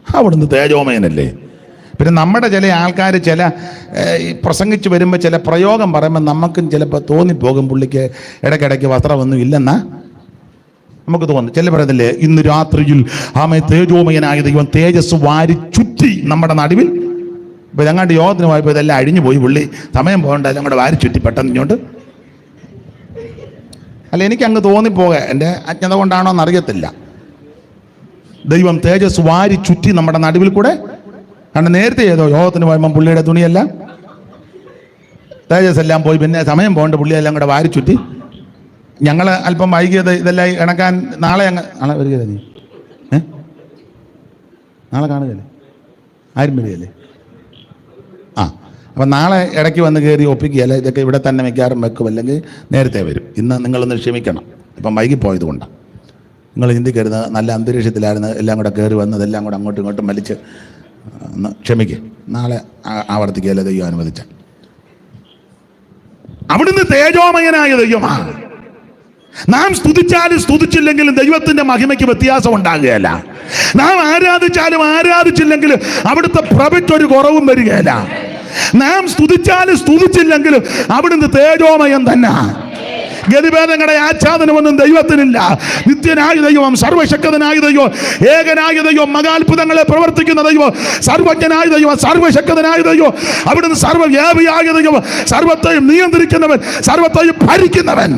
അവിടുന്ന് തേജോമയനല്ലേ. പിന്നെ നമ്മുടെ ചില ആൾക്കാർ ചില പ്രസംഗിച്ച് വരുമ്പോൾ ചില പ്രയോഗം പറയുമ്പോൾ നമുക്കും ചിലപ്പോൾ തോന്നിപ്പോകും പുള്ളിക്ക് ഇടയ്ക്കിടയ്ക്ക് വസ്ത്രമൊന്നും ഇല്ലെന്നാ നമുക്ക് തോന്നും. ചില പറയത്തില്ലേ, ഇന്ന് രാത്രിയിൽ തേജോമയനായ ദൈവം തേജസ് വാരി ചുറ്റി നമ്മുടെ നടുവിൽ. ഇപ്പം ഞങ്ങളുടെ യോഗത്തിന് പോയപ്പോൾ ഇതെല്ലാം അഴിഞ്ഞു പോയി. പുള്ളി സമയം പോകണ്ട, എല്ലാം കൂടെ വാരി ചുറ്റി പെട്ടെന്ന് ഇങ്ങോട്ട്. അല്ല, എനിക്കങ്ങ് തോന്നിപ്പോക, എൻ്റെ അജ്ഞത കൊണ്ടാണോ എന്നറിയത്തില്ല. ദൈവം തേജസ് വാരി ചുറ്റി നമ്മുടെ നടുവിൽ കൂടെ. കാരണം നേരത്തെ ഏതോ യോഗത്തിന് പോയപ്പോൾ പുള്ളിയുടെ തുണിയെല്ലാം തേജസ് എല്ലാം പോയി. പിന്നെ സമയം പോകണ്ട, പുള്ളിയെല്ലാം കൂടെ വാരി ചുറ്റി. ഞങ്ങൾ അല്പം വൈകിയത് ഇതെല്ലാം ഇണക്കാൻ. നാളെ വരികയല്ലേ നീ? നാളെ കാണുകയല്ലേ? ആരും വരികയല്ലേ? അപ്പം നാളെ ഇടയ്ക്ക് വന്ന് കയറി ഒപ്പിക്കുകയല്ല. ഇതൊക്കെ ഇവിടെ തന്നെ മിക്കാറും വെക്കും, അല്ലെങ്കിൽ നേരത്തെ വരും. ഇന്ന് നിങ്ങളൊന്ന് ക്ഷമിക്കണം, ഇപ്പം വൈകിപ്പോയത് കൊണ്ടാണ്. നിങ്ങൾ ചിന്തിക്കരുത്, നല്ല അന്തരീക്ഷത്തിലായിരുന്നു, എല്ലാം കൂടെ കയറി വന്ന് ഇതെല്ലാം കൂടെ അങ്ങോട്ടും ഇങ്ങോട്ടും വലിച്ച് ഒന്ന് ക്ഷമിക്കുക. നാളെ ആവർത്തിക്കുകയല്ല ദൈവം അനുവദിച്ച. അവിടുന്ന് തേജോമയനായ ദൈവമാണ്. നാം സ്തുതിച്ചാലും സ്തുതിച്ചില്ലെങ്കിലും ദൈവത്തിന്റെ മഹിമയ്ക്ക് വ്യത്യാസം ഉണ്ടാകുകയല്ല. നാം ആരാധിച്ചാലും ആരാധിച്ചില്ലെങ്കിലും അവിടുത്തെ പ്രഭയ്ക്കൊരു കുറവും വരികയല്ല. നാം സ്തുതിച്ചാലും സ്തുതിച്ചില്ലെങ്കിലും അവിടുന്ന് തേജോമയം തന്നെ. ഗതിഭേദങ്ങളുടെ ആച്ഛാദനമൊന്നും ദൈവത്തിനില്ല. നിത്യനായ ദൈവം, സർവശക്തനായ ദൈവം, ഏകനായ ദൈവം, മഹാത്ഭുതങ്ങളെ പ്രവർത്തിക്കുന്ന ദൈവം, സർവജ്ഞനായ ദൈവം, സർവശക്തനായ ദൈവം, അവിടുന്ന് സർവ്വവ്യാപിയായ ദൈവം, സർവത്തെയും നിയന്ത്രിക്കുന്നവൻ, സർവത്തെയും ഭരിക്കുന്നവൻ.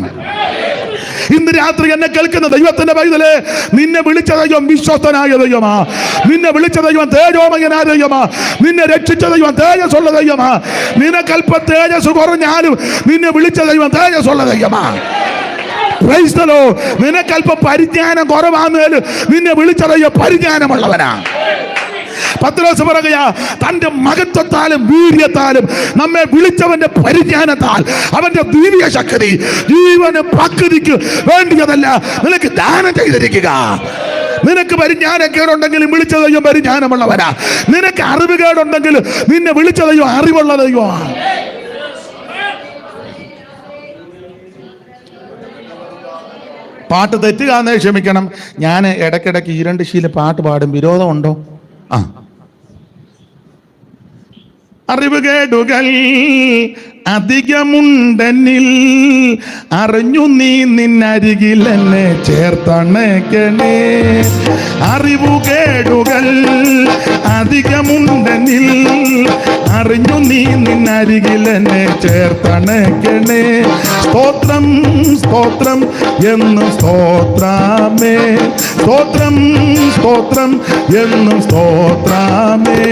ഇന്ന് രാത്രി എന്നെ കേൾക്കുന്ന ദൈവത്തിന്റെ പൈതലേ, നിന്നെ വിളിച്ച ദൈവം വിശ്വസ്തനായ ദൈവമാ. നിന്നെ വിളിച്ച ദൈവം തേജോമയനായ ദൈവമാ. നിന്നെ രക്ഷിച്ച ദൈവം തേജസ്സുള്ള ദൈവമാ. നിനക്കൽപ്പ തേജസ് കുറഞ്ഞാലും നിന്നെ വിളിച്ച ദൈവം തേജസ്സുള്ള ദൈവമാ. നിനക്കൽപ്പ പരിജ്ഞാനം കുറവാന്നേലും നിന്നെ വിളിച്ച ദൈവം പരിജ്ഞാനമുള്ളവനാ. പത്രോസ് പറയുക, തന്റെ മഹത്വത്താലും വീര്യത്താലും നമ്മെ വിളിച്ചവന്റെ പരിജ്ഞാനത്താൽ അവന്റെ ദിവ്യ ശക്തി ജീവന് പക്വതയ്ക്ക് വേണ്ടിയതല്ല നിനക്ക് ദാനം ചെയ്തിരിക്കുക. നിനക്ക് പരിജ്ഞാനക്കേടുണ്ടെങ്കിലും വിളിച്ച ദൈവം പരിജ്ഞാനമുള്ളവനാ. നിനക്ക് അറിവുകേടുണ്ടെങ്കിലും നിന്നെ വിളിച്ച ദൈവം അറിവുള്ള ദൈവമാണ്. പാട്ട് തെറ്റുകാന്നേ ക്ഷമിക്കണം. ഞാൻ ഇടയ്ക്കിടയ്ക്ക് 2 ശീല പാട്ട് പാടും. വിരോധമുണ്ടോ? അറിവുകേടുകൾ അധികമുണ്ടെന്നിൽ, അറിഞ്ഞു നീ നിന്നരികിൽ എന്നെ ചേർത്തണയ്ക്കണേ. അറിവുകേടുകൾ അധികമുണ്ടെന്നിൽ, അറിഞ്ഞു നീ നിന്നരികിൽ എന്നെ ചേർത്തണയ്ക്കണേ. സ്തോത്രം സ്തോത്രം എന്നും സ്തോത്രാമേ, സ്തോത്രം സ്തോത്രം എന്നും സ്തോത്രാമേ.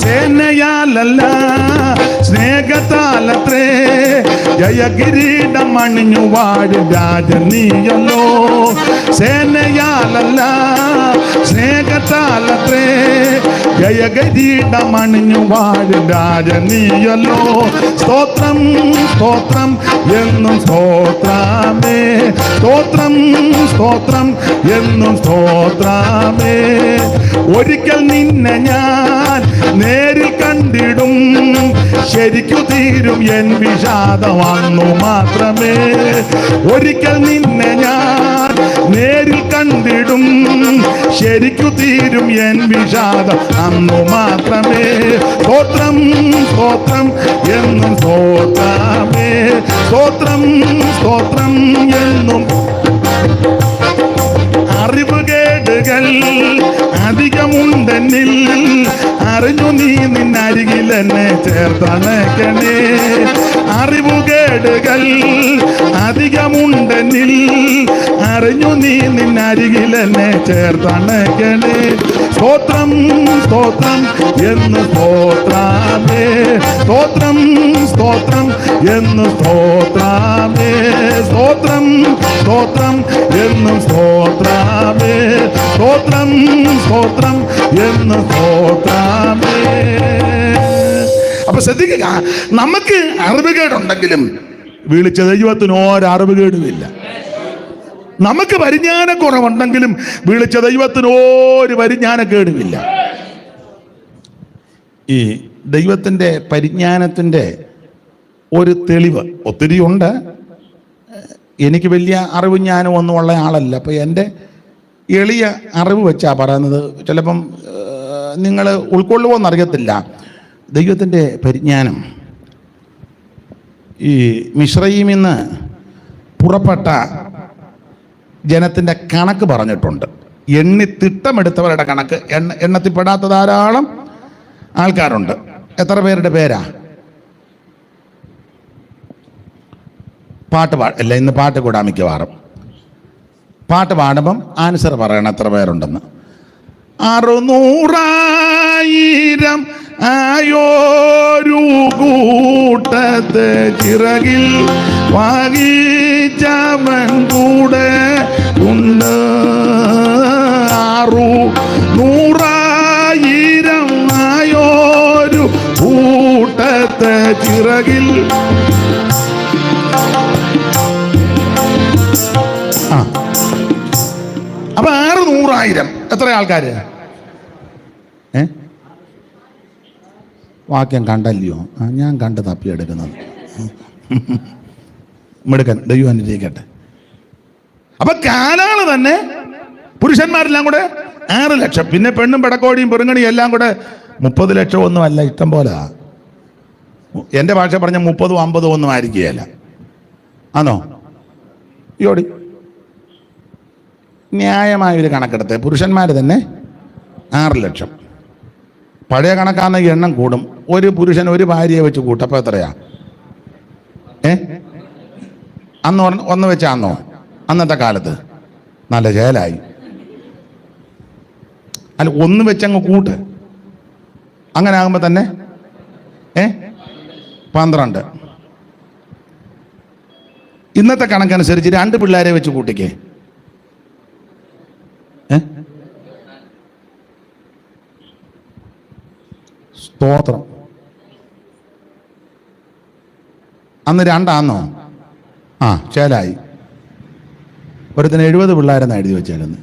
സേനയാലല്ല സ്നേഹത്താലത്രേ ജയകിരീടം അണിഞ്ഞു വാഴും രാജനീയല്ലോ. സേനയാലല്ല സ്നേഹത്താലത്രേ ജയകിരീടം അണിഞ്ഞു വാഴും രാജനീയല്ലോ. സ്തോത്രം സ്തോത്രം എന്നും സ്തോത്രാമേ, സ്തോത്രം സ്തോത്രം എന്നും സ്തോത്രാമേ. ഒരിക്കൽ നിന്നെ ഞാൻ നേരിൽ കണ്ടിടും, ശരിക്കു തീരും എൻ വിഷാദം അന്നു മാത്രമേ. ഒരിക്കൽ നിന്നെ ഞാൻ നേരിൽ കണ്ടിടും, ശരിക്കു തീരും എൻ വിഷാദം അന്നു മാത്രമേ. സ്തോത്രം സ്തോത്രം എന്നും സ്തോത്രാമേ, സ്തോത്രം സ്തോത്രം എന്നും. അറിവുകേടുകൾ അധികമുണ്ടെന്നിൽ, അറിഞ്ഞു നീ നിന്നരികിൽ എന്നെ ചേർത്തണയ്ക്കണേ. അറിവുകേടുകൾ അധികമുണ്ടെന്നിൽ, അറിഞ്ഞു നീ നിന്നരികിൽ എന്നെ ചേർത്തണയ്ക്കണേ. സ്തോത്രം സ്തോത്രം എന്ന് സ്തോത്രാമേ, സ്തോത്രം സ്തോത്രം എന്ന് സ്തോത്രാമേ, സ്തോത്രം സ്തോത്രം എന്നും സ്തോത്രാമേ, സ്തോത്രം സ്തോത്രം എന്ന് സ്തോത്രാമേ. അപ്പൊ ശ്രദ്ധിക്കുക, നമുക്ക് അറിവുകേടുണ്ടെങ്കിലും വിളിച്ച ദൈവത്തിന് ഒരറിവുകേടുമില്ല. നമുക്ക് പരിജ്ഞാനക്കുറവുണ്ടെങ്കിലും വിളിച്ച ദൈവത്തിന് ഒരു പരിജ്ഞാനക്കേടുമില്ല. ഈ ദൈവത്തിൻ്റെ പരിജ്ഞാനത്തിൻ്റെ ഒരു തെളിവ് ഒത്തിരി ഉണ്ട്. എനിക്ക് വലിയ അറിവ് ജ്ഞാനം ഒന്നും ഉള്ള ആളല്ല. അപ്പോൾ എൻ്റെ എളിയ അറിവ് വെച്ചാണ് പറയുന്നത്. ചിലപ്പം നിങ്ങൾ ഉൾക്കൊള്ളുമോയെന്ന് അറിയത്തില്ല. ദൈവത്തിൻ്റെ പരിജ്ഞാനം ഈ മിസ്രയീമിൽ നിന്ന് പുറപ്പെട്ട ജനത്തിൻ്റെ കണക്ക് പറഞ്ഞിട്ടുണ്ട്. എണ്ണി തിട്ടമെടുത്തവരുടെ കണക്ക്, എണ്ണത്തിൽപ്പെടാത്ത ധാരാളം ആൾക്കാരുണ്ട്. എത്ര പേരുടെ പേരാ? അല്ല, ഇന്ന് പാട്ട് കൂടാ മിക്കവാറും. പാട്ട് പാടുമ്പം ആൻസർ പറയണം എത്ര പേരുണ്ടെന്ന്. 600,000 ആയോരു കൂട്ടത്തെ ചിറകിൽ വാങ്ങിച്ചവൻ കൂടെ ഉണ്ട്. 600,000 ആയോരു കൂട്ടത്തെ ചിറകിൽ. അപ്പൊ 600,000 എത്ര ആൾക്കാര്? വാക്യം കണ്ടല്ലയോ? ഞാൻ കണ്ട് തപ്പിയെടുക്കുന്നത്. മിടുക്കൻ, ദൈവം അനുഗ്രഹിക്കട്ടെ. അപ്പൊ കാലാള് തന്നെ പുരുഷന്മാരെല്ലാം കൂടെ 6 ലക്ഷം. പിന്നെ പെണ്ണും പെടക്കോടിയും പെറുങ്ങണിയും എല്ലാം കൂടെ 30 ലക്ഷം ഒന്നും അല്ല, ഇഷ്ടം പോലെ. എൻ്റെ ഭാഷ പറഞ്ഞ 30, 50 ഒന്നും ആയിരിക്കുകയല്ല. ആണോ? യോടി ന്യായമായൊരു കണക്കെടുത്ത് പുരുഷന്മാർ തന്നെ 6 ലക്ഷം. പഴയ കണക്കാണെങ്കിൽ എണ്ണം കൂടും. ഒരു പുരുഷൻ ഒരു ഭാര്യയെ വെച്ച് കൂട്ടപ്പോൾ എത്രയാ? അന്ന് ഒന്ന് വെച്ചാന്നോ? അന്നത്തെ കാലത്ത് നല്ല ചേലായി. അല്ല, ഒന്ന് വെച്ചങ്ങ് കൂട്ട്. അങ്ങനെ ആകുമ്പോൾ തന്നെ 12. ഇന്നത്തെ കണക്കനുസരിച്ച് 2 പിള്ളേരെ വെച്ച് കൂട്ടിക്കേ. സ്തോത്രം. അന്ന് 2 ആന്നോ? ചേലായി. ഒരുത്തിന് 70 പിള്ളേരെന്ന് എഴുതി വെച്ചാലെന്ന്.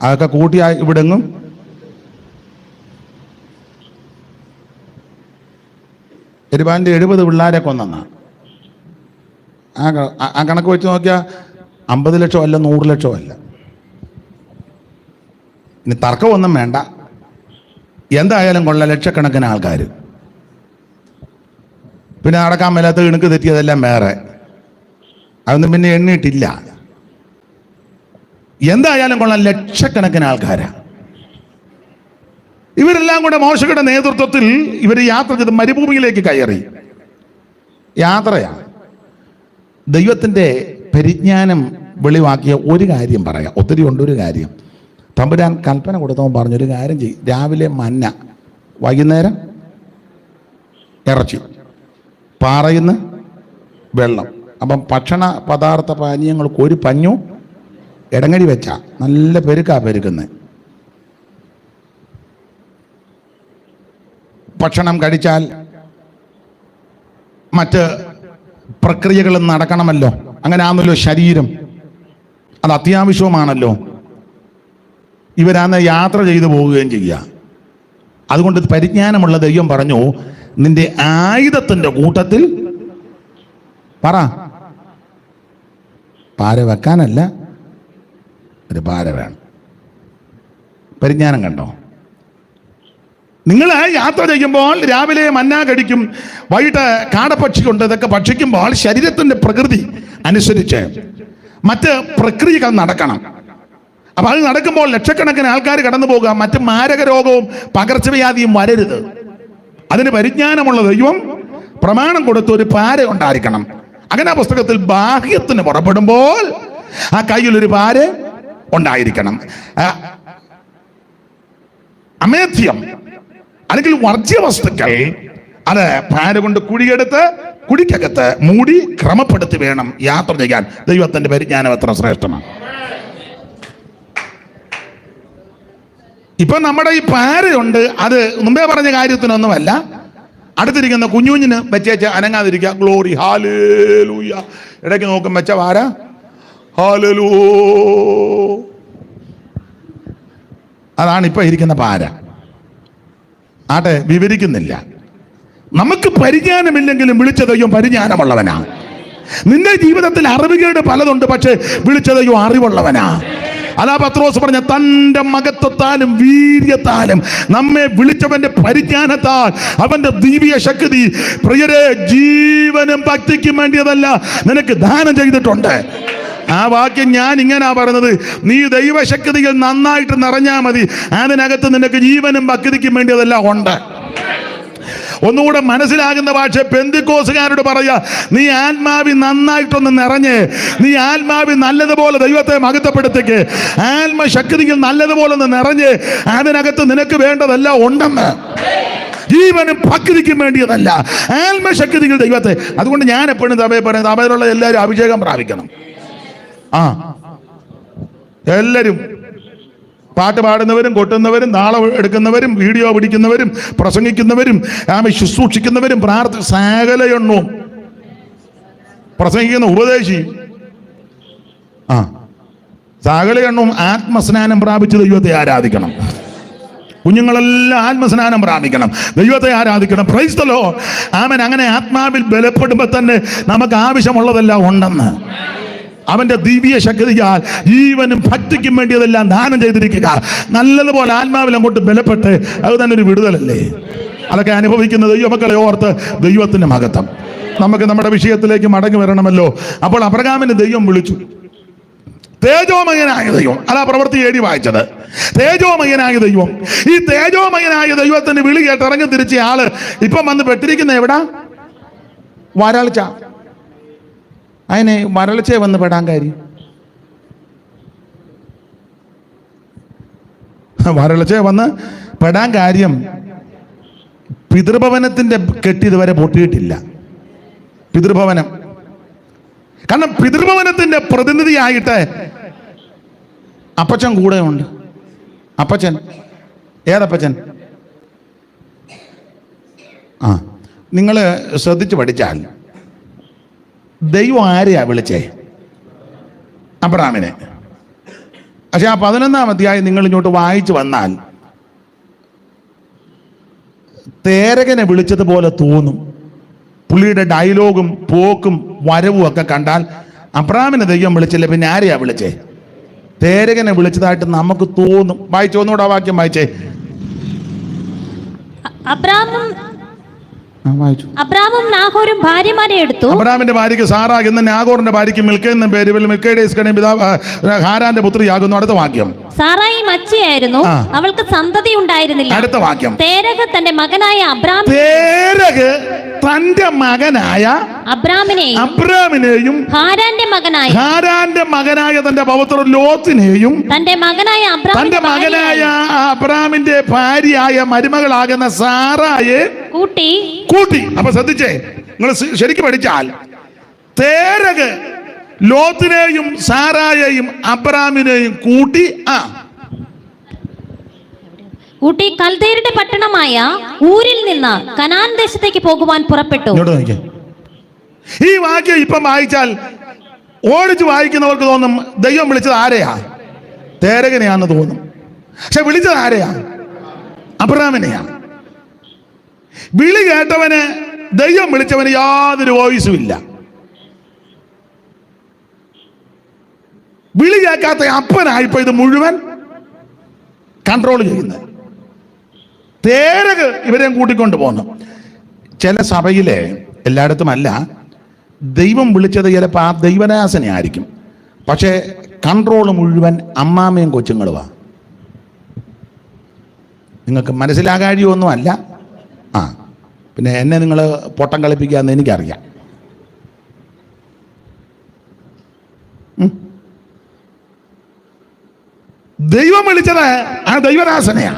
അതൊക്കെ കൂട്ടി ഇവിടെങ്ങും എരുപാലിൻ്റെ 70 പിള്ളേരെ കൊന്നെന്നാ. ആ കണക്ക് വെച്ച് നോക്കിയാൽ 50 ലക്ഷം അല്ല, 100 ലക്ഷം അല്ല. ഇനി തർക്കമൊന്നും വേണ്ട, എന്തായാലും കൊള്ള ലക്ഷക്കണക്കിന് ആൾക്കാർ. പിന്നെ നടക്കാൻ മേലാത്ത ഇണക്ക് തെറ്റിയതെല്ലാം വേറെ, അതൊന്നും പിന്നെ എണ്ണിയിട്ടില്ല. എന്തായാലും കൊള്ളാൻ ലക്ഷക്കണക്കിന് ആൾക്കാരാ. ഇവരെല്ലാം കൂടെ മോശയുടെ നേതൃത്വത്തിൽ ഇവർ യാത്ര ചെയ്ത് മരുഭൂമിയിലേക്ക് കയറി. യാത്രയാണ്. ദൈവത്തിൻ്റെ പരിജ്ഞാനം വെളിവാക്കിയ ഒരു കാര്യം പറയാം, ഒത്തിരി ഉണ്ട്. ഒരു കാര്യം തമ്പുരാൻ കൽപ്പന കൊടുത്തവൻ പറഞ്ഞൊരു കാര്യം ചെയ്യും. രാവിലെ മന്ന, വൈകുന്നേരം ഇറച്ചി, പാറയിന്ന് വെള്ളം. അപ്പം ഭക്ഷണ പദാർത്ഥ പാനീയങ്ങൾക്ക് ഒരു പഞ്ഞു ഇടങ്ങഴി വെച്ചാ നല്ല പെരുക്കുന്നത്. ഭക്ഷണം കഴിച്ചാൽ മറ്റ് പ്രക്രിയകളും നടക്കണമല്ലോ. അങ്ങനെ ആണല്ലോ ശരീരം, അത് അത്യാവശ്യവുമാണല്ലോ. ഇവരാന്ന് യാത്ര ചെയ്തു പോവുകയും ചെയ്യുക. അതുകൊണ്ട് പരിജ്ഞാനമുള്ള ദൈവം പറഞ്ഞു, നിന്റെ ആയുധത്തിന്റെ കൂട്ടത്തിൽ പാര വെക്കാനല്ല, ഒരു പാര വേണം. പരിജ്ഞാനം കണ്ടോ? നിങ്ങൾ യാത്ര ചെയ്യുമ്പോൾ രാവിലെ മന്ന കടിക്കും, വൈകിട്ട് കാടപ്പക്ഷി കൊണ്ട് ഇതൊക്കെ ഭക്ഷിക്കുമ്പോൾ ശരീരത്തിന്റെ പ്രകൃതി അനുസരിച്ച് മറ്റ് പ്രക്രിയകൾ നടക്കണം. അപ്പൊ അത് നടക്കുമ്പോൾ ലക്ഷക്കണക്കിന് ആൾക്കാർ കടന്നു പോകുക, മറ്റ് മാരക രോഗവും പകർച്ചവ്യാധിയും വരരുത്. അതിന് പരിജ്ഞാനമുള്ള ദൈവം പ്രമാണം കൊടുത്ത് ഒരു പാര ഉണ്ടായിരിക്കണം. അങ്ങനെ ആ പുസ്തകത്തിൽ ബാഹ്യത്തിന് പുറപ്പെടുമ്പോൾ ആ കയ്യിൽ ഒരു പാര ഉണ്ടായിരിക്കണം. അമേധ്യം അല്ലെങ്കിൽ വർജ്യ വസ്തുക്കൾ അത് പാര കൊണ്ട് കുഴിയെടുത്ത് കുഴിക്കകത്ത് മൂടി ക്രമപ്പെടുത്തി വേണം യാത്ര ചെയ്യാൻ. ദൈവത്തിന്റെ പരിജ്ഞാനം എത്ര ശ്രേഷ്ഠമാണ്. ഇപ്പൊ നമ്മുടെ ഈ പാരയുണ്ട്, അത് മുമ്പേ പറഞ്ഞ കാര്യത്തിനൊന്നുമല്ല. അടുത്തിരിക്കുന്ന കുഞ്ഞുഞ്ഞിന് വെച്ചേച്ച് അനങ്ങാതിരിക്കുക. Glory, hallelujah. ഇടയ്ക്ക് നോക്കും വെച്ച പാര, ഹല്ലേലൂ. അതാണ് ഇപ്പൊ ഇരിക്കുന്ന പാര. ആട്ടെ, വിവരിക്കുന്നില്ല. നമുക്ക് പരിജ്ഞാനമില്ലെങ്കിലും വിളിച്ച ദൈവം പരിജ്ഞാനമുള്ളവനാ. നിന്റെ ജീവിതത്തിൽ അറിവുകേട് പലതുണ്ട്, പക്ഷെ വിളിച്ച ദൈവം അറിവുള്ളവനാ. അതാ പത്രോസ് പറഞ്ഞ, തന്റെ മഹത്വത്താലും വീര്യത്താലും നമ്മെ വിളിച്ചവന്റെ പരിജ്ഞാനത്താൽ അവന്റെ ദിവ്യ ശക്തി പ്രിയരെ ജീവനും ഭക്തിക്കും വേണ്ടിയതല്ല നിനക്ക് ദാനം ചെയ്തിട്ടുണ്ട്. ആ വാക്യം ഞാൻ ഇങ്ങനാ പറയുന്നത്, നീ ദൈവശക്തികൾ നന്നായിട്ട് നിറഞ്ഞാൽ മതി, അതിനകത്ത് നിനക്ക് ജീവനും ഭക്തിക്കും വേണ്ടിയതെല്ലാം ഉണ്ട്. ഒന്നുകൂടെ മനസ്സിലാകുന്ന ഭാഷ പെന്തിക്കോസുകാരോട് പറയാ, നീ ആത്മാവി നന്നായിട്ടൊന്ന് നിറഞ്ഞ്, നീ ആത്മാവി നല്ലതുപോലെ ദൈവത്തെ മഹത്വപ്പെടുത്തിക്ക്, ആത്മശക്തികൾ നല്ലതുപോലെ ഒന്ന് നിറഞ്ഞ്, അതിനകത്ത് നിനക്ക് വേണ്ടതെല്ലാം ഉണ്ടെന്ന്. ജീവനും ഭക്തിക്കും വേണ്ടിയതല്ല, ആത്മശക്തികൾ ദൈവത്തെ. അതുകൊണ്ട് ഞാൻ എപ്പോഴും സഭയിൽ പറയുന്നത്, സഭയിലുള്ള എല്ലാവരും അഭിഷേകം പ്രാപിക്കണം. എല്ലാവരും പാട്ട് പാടുന്നവരും കൊട്ടുന്നവരും നാളെ എടുക്കുന്നവരും വീഡിയോ പിടിക്കുന്നവരും പ്രസംഗിക്കുന്നവരും ശുശ്രൂഷിക്കുന്നവരും സകലയെണ്ണവും പ്രസംഗിക്കുന്ന ഉപദേശി സകലയെണ്ണവും ആത്മസ്നാനം പ്രാപിച്ച് ദൈവത്തെ ആരാധിക്കണം. കുഞ്ഞുങ്ങളെല്ലാം ആത്മസ്നാനം പ്രാപിക്കണം, ദൈവത്തെ ആരാധിക്കണം. Praise the lord. ആമേൻ. അങ്ങനെ ആത്മാവിൽ ബലപ്പെടുമ്പോൾ തന്നെ നമുക്ക് ആവശ്യമുള്ളതെല്ലാം ഉണ്ടെന്ന്. അവന്റെ ദിവ്യ ശക്തിയാൽ ജീവനും ഭക്തിക്കും വേണ്ടിയതെല്ലാം ദാനം ചെയ്തിരിക്കുക. നല്ലതുപോലെ ആത്മാവിൽ അങ്ങോട്ട് ബലപ്പെട്ട്, അത് തന്നെ ഒരു വിടുതലല്ലേ. അതൊക്കെ അനുഭവിക്കുന്ന ദൈവമക്കളെ ഓർത്ത് ദൈവത്തിന്റെ മഹത്വം. നമുക്ക് നമ്മുടെ വിഷയത്തിലേക്ക് മടങ്ങി വരണമല്ലോ. അപ്പോൾ അബ്രഹാമിനെ ദൈവം വിളിച്ചു തേജോമയനായ ദൈവം. അതാ പ്രവൃത്തി 7 വായിച്ചത്. തേജോമയനായ ദൈവം. ഈ തേജോമയനായ ദൈവത്തിന് വിളി കേട്ട് ഇറങ്ങി തിരിച്ച ആള് ഇപ്പം വന്ന് പെട്ടിരിക്കുന്ന എവിടാ? വരൾച്ച. അതിനെ വരൾച്ചയെ വന്ന് പെടാൻ കാര്യം, വരൾച്ചയെ വന്ന് പെടാൻ കാര്യം പിതൃഭവനത്തിന്റെ കെട്ടി ഇതുവരെ പൊട്ടിയിട്ടില്ല. പിതൃഭവനം, കാരണം പിതൃഭവനത്തിന്റെ പ്രതിനിധിയായിട്ട് അപ്പച്ചൻ കൂടെ ഉണ്ട്. അപ്പച്ചൻ ഏതപ്പച്ചൻ? നിങ്ങൾ ശ്രദ്ധിച്ച് പഠിച്ചാൽ ദൈവം ആരെയാ വിളിച്ചേ? അബ്രഹാമിനെ. പക്ഷെ ആ 11-ാം അധ്യായം നിങ്ങൾ ഇങ്ങോട്ട് വായിച്ചു വന്നാൽ തേരകനെ വിളിച്ചതുപോലെ തോന്നും. പുള്ളിയുടെ ഡയലോഗും പോക്കും വരവും ഒക്കെ കണ്ടാൽ അബ്രാമിനെ ദൈവം വിളിച്ചില്ല, പിന്നെ ആരെയാ വിളിച്ചേ? തേരകനെ വിളിച്ചതായിട്ട് നമുക്ക് തോന്നും. വായിച്ചോ, ഒന്നുകൂടെ ആ വാക്യം വായിച്ചേ. അബ്രാമും നാഹോരും ഭാര്യമാരെ എടുത്തു. അബ്രാമിന്റെ ഭാര്യയ്ക്ക് സാറ എന്ന നാഹോറിന്റെ ഭാര്യയ്ക്ക് മിൽക്ക എന്ന പേര് ഹാരാന്റെ പുത്രിയാകുന്നു. അടുത്ത വാക്യം. സാറായി മച്ചിയായിരുന്നു, അവൾക്ക് സന്തതി ഉണ്ടായിരുന്നില്ല. അടുത്ത വാക്യം. തേരക് തന്റെ മകനായ അബ്രാമിനെയും ഹാരാന്റെ മകനായ തന്റെ പൗത്രൻ ലോത്തിനെയും തന്റെ മകനായ അബ്രാമിന്റെ ഭാര്യയായ മരുമകളാകുന്ന സാറായെ കൂട്ടി. അപ്പൊ ശ്രദ്ധിച്ചേ, നിങ്ങൾ ശരിക്കും പഠിച്ചാൽ തേരക് ലോത്തിനെയും സാറായെയും അബ്രാമിനെയും കൂട്ടി കൽദയരുടെ പട്ടണമായ ഊരിൽ നിന്ന് കനാൻ ദേശത്തേക്ക് പോകുവാൻ പുറപ്പെട്ടു. ഈ വാക്യം ഇപ്പം വായിച്ചാൽ ഓടിച്ച് വായിക്കുന്നവർക്ക് തോന്നും ദൈവം വിളിച്ചത് ആരെയാ? തേരകനെയാന്ന് തോന്നും. പക്ഷെ വിളിച്ചത് ആരെയാ? അബ്രാമിനെയാ. വിളി കേട്ടവന് ദൈവം വിളിച്ചവന് യാതൊരു വോയിസും ഇല്ല. വിളി കേൾക്കാത്ത അപ്പനായിപ്പോ ഇത് മുഴുവൻ കൺട്രോൾ ചെയ്യുന്നത്. തേരക് ഇവരെയും കൂട്ടിക്കൊണ്ട് പോന്നു. ചില സഭയിലെ, എല്ലായിടത്തും അല്ല, ദൈവം വിളിച്ചത് ചിലപ്പോൾ ആ ദൈവദാസനെ ആയിരിക്കും, പക്ഷേ കൺട്രോൾ മുഴുവൻ അമ്മാമ്മയും കൊച്ചുങ്ങളുമാ. നിങ്ങൾക്ക് മനസ്സിലാകാഴിയൊന്നും അല്ല. പിന്നെ എന്നെ നിങ്ങൾ പൊട്ടം കളിപ്പിക്കാമെന്ന് എനിക്കറിയാം. ദൈവം വിളിച്ചത് ആ ദൈവദാസനെയാ.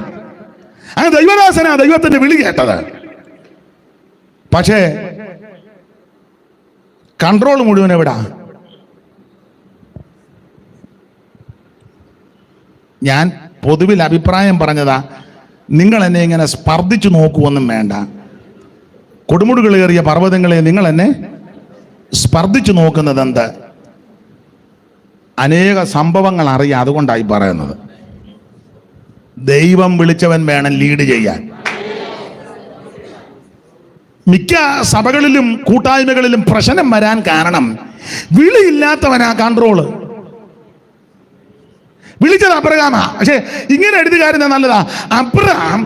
ആ ദൈവദാസനാ ദൈവത്തിന്റെ വിളി കേട്ടത്. പക്ഷേ കൺട്രോൾ മുഴുവൻ എവിടാ? ഞാൻ പൊതുവിൽ അഭിപ്രായം പറഞ്ഞതാ. നിങ്ങൾ എന്നെ ഇങ്ങനെ സ്പർദ്ധിച്ചു നോക്കുവൊന്നും വേണ്ട. കൊടുമുടികളേറിയ പർവ്വതങ്ങളെ നിങ്ങൾ എന്നെ സ്പർദ്ധിച്ചു നോക്കുന്നത് എന്ത്? അനേക സംഭവങ്ങൾ അറിയാം, അതുകൊണ്ടായി പറയുന്നത്. ദൈവം വിളിച്ചവൻ വേണം ലീഡ് ചെയ്യാൻ. മിക്ക സഭകളിലും കൂട്ടായ്മകളിലും പ്രശ്നം വരാൻ കാരണം വിളിയില്ലാത്തവനാ കൺട്രോള്. വിളിച്ചത് അബ്രഹാമാ. പക്ഷെ ഇങ്ങനെ എഴുതുകാരുന്ന നല്ലതാ. അബ്രഹാം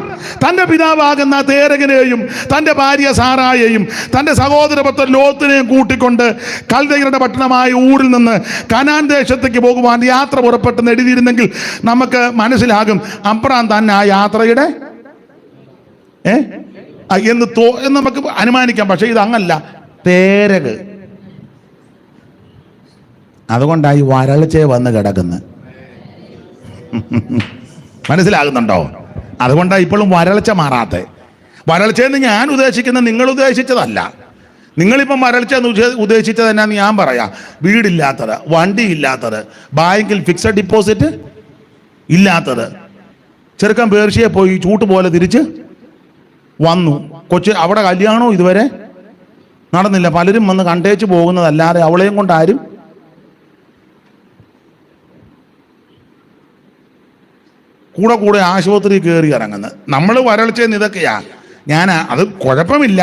തന്റെ പിതാവാകുന്ന തേരകനെയും തന്റെ ഭാര്യ സാറായെയും തന്റെ സഹോദരപുത്രൻ ലോത്തിനെയും കൂട്ടിക്കൊണ്ട് കൽദയരുടെ പട്ടണമായ ഊരിൽ നിന്ന് കനാൻ ദേശത്തേക്ക് പോകുവാൻ യാത്ര പുറപ്പെട്ടെന്ന് എഴുതിയിരുന്നെങ്കിൽ നമുക്ക് മനസ്സിലാകും അബ്രഹാം തന്നെ ആ യാത്രയുടെ എന്ന് നമുക്ക് അനുമാനിക്കാം. പക്ഷെ ഇത് അങ്ങല്ല, തേരക്. അതുകൊണ്ടായി വരൾച്ചയെ വന്ന് കിടക്കുന്നത്. മനസ്സിലാകുന്നുണ്ടോ? അതുകൊണ്ടാണ് ഇപ്പോഴും വരൾച്ച മാറാത്ത. വരൾച്ചയെന്ന് ഞാൻ ഉദ്ദേശിക്കുന്നത് നിങ്ങൾ ഉദ്ദേശിച്ചതല്ല. നിങ്ങളിപ്പം വരൾച്ച ഉദ്ദേശിച്ചത് എന്നാന്ന് ഞാൻ പറയാം. വീടില്ലാത്തത്, വണ്ടിയില്ലാത്തത്, ബാങ്കിൽ ഫിക്സഡ് ഡിപ്പോസിറ്റ് ഇല്ലാത്തത്. ചെറുക്കൻ പേർഷ്യയെ പോയി ചൂട്ട് പോലെ തിരിച്ച് വന്നു. അവിടെ കല്യാണവും ഇതുവരെ നടന്നില്ല. പലരും വന്ന് കണ്ടേച്ച് പോകുന്നതല്ലാതെ അവളെയും കൊണ്ട് ആരും കൂടെ ആശുപത്രി കയറി ഇറങ്ങുന്നത്. നമ്മൾ വരൾച്ചയെന്ന് ഇതൊക്കെയാ. അത് കുഴപ്പമില്ല.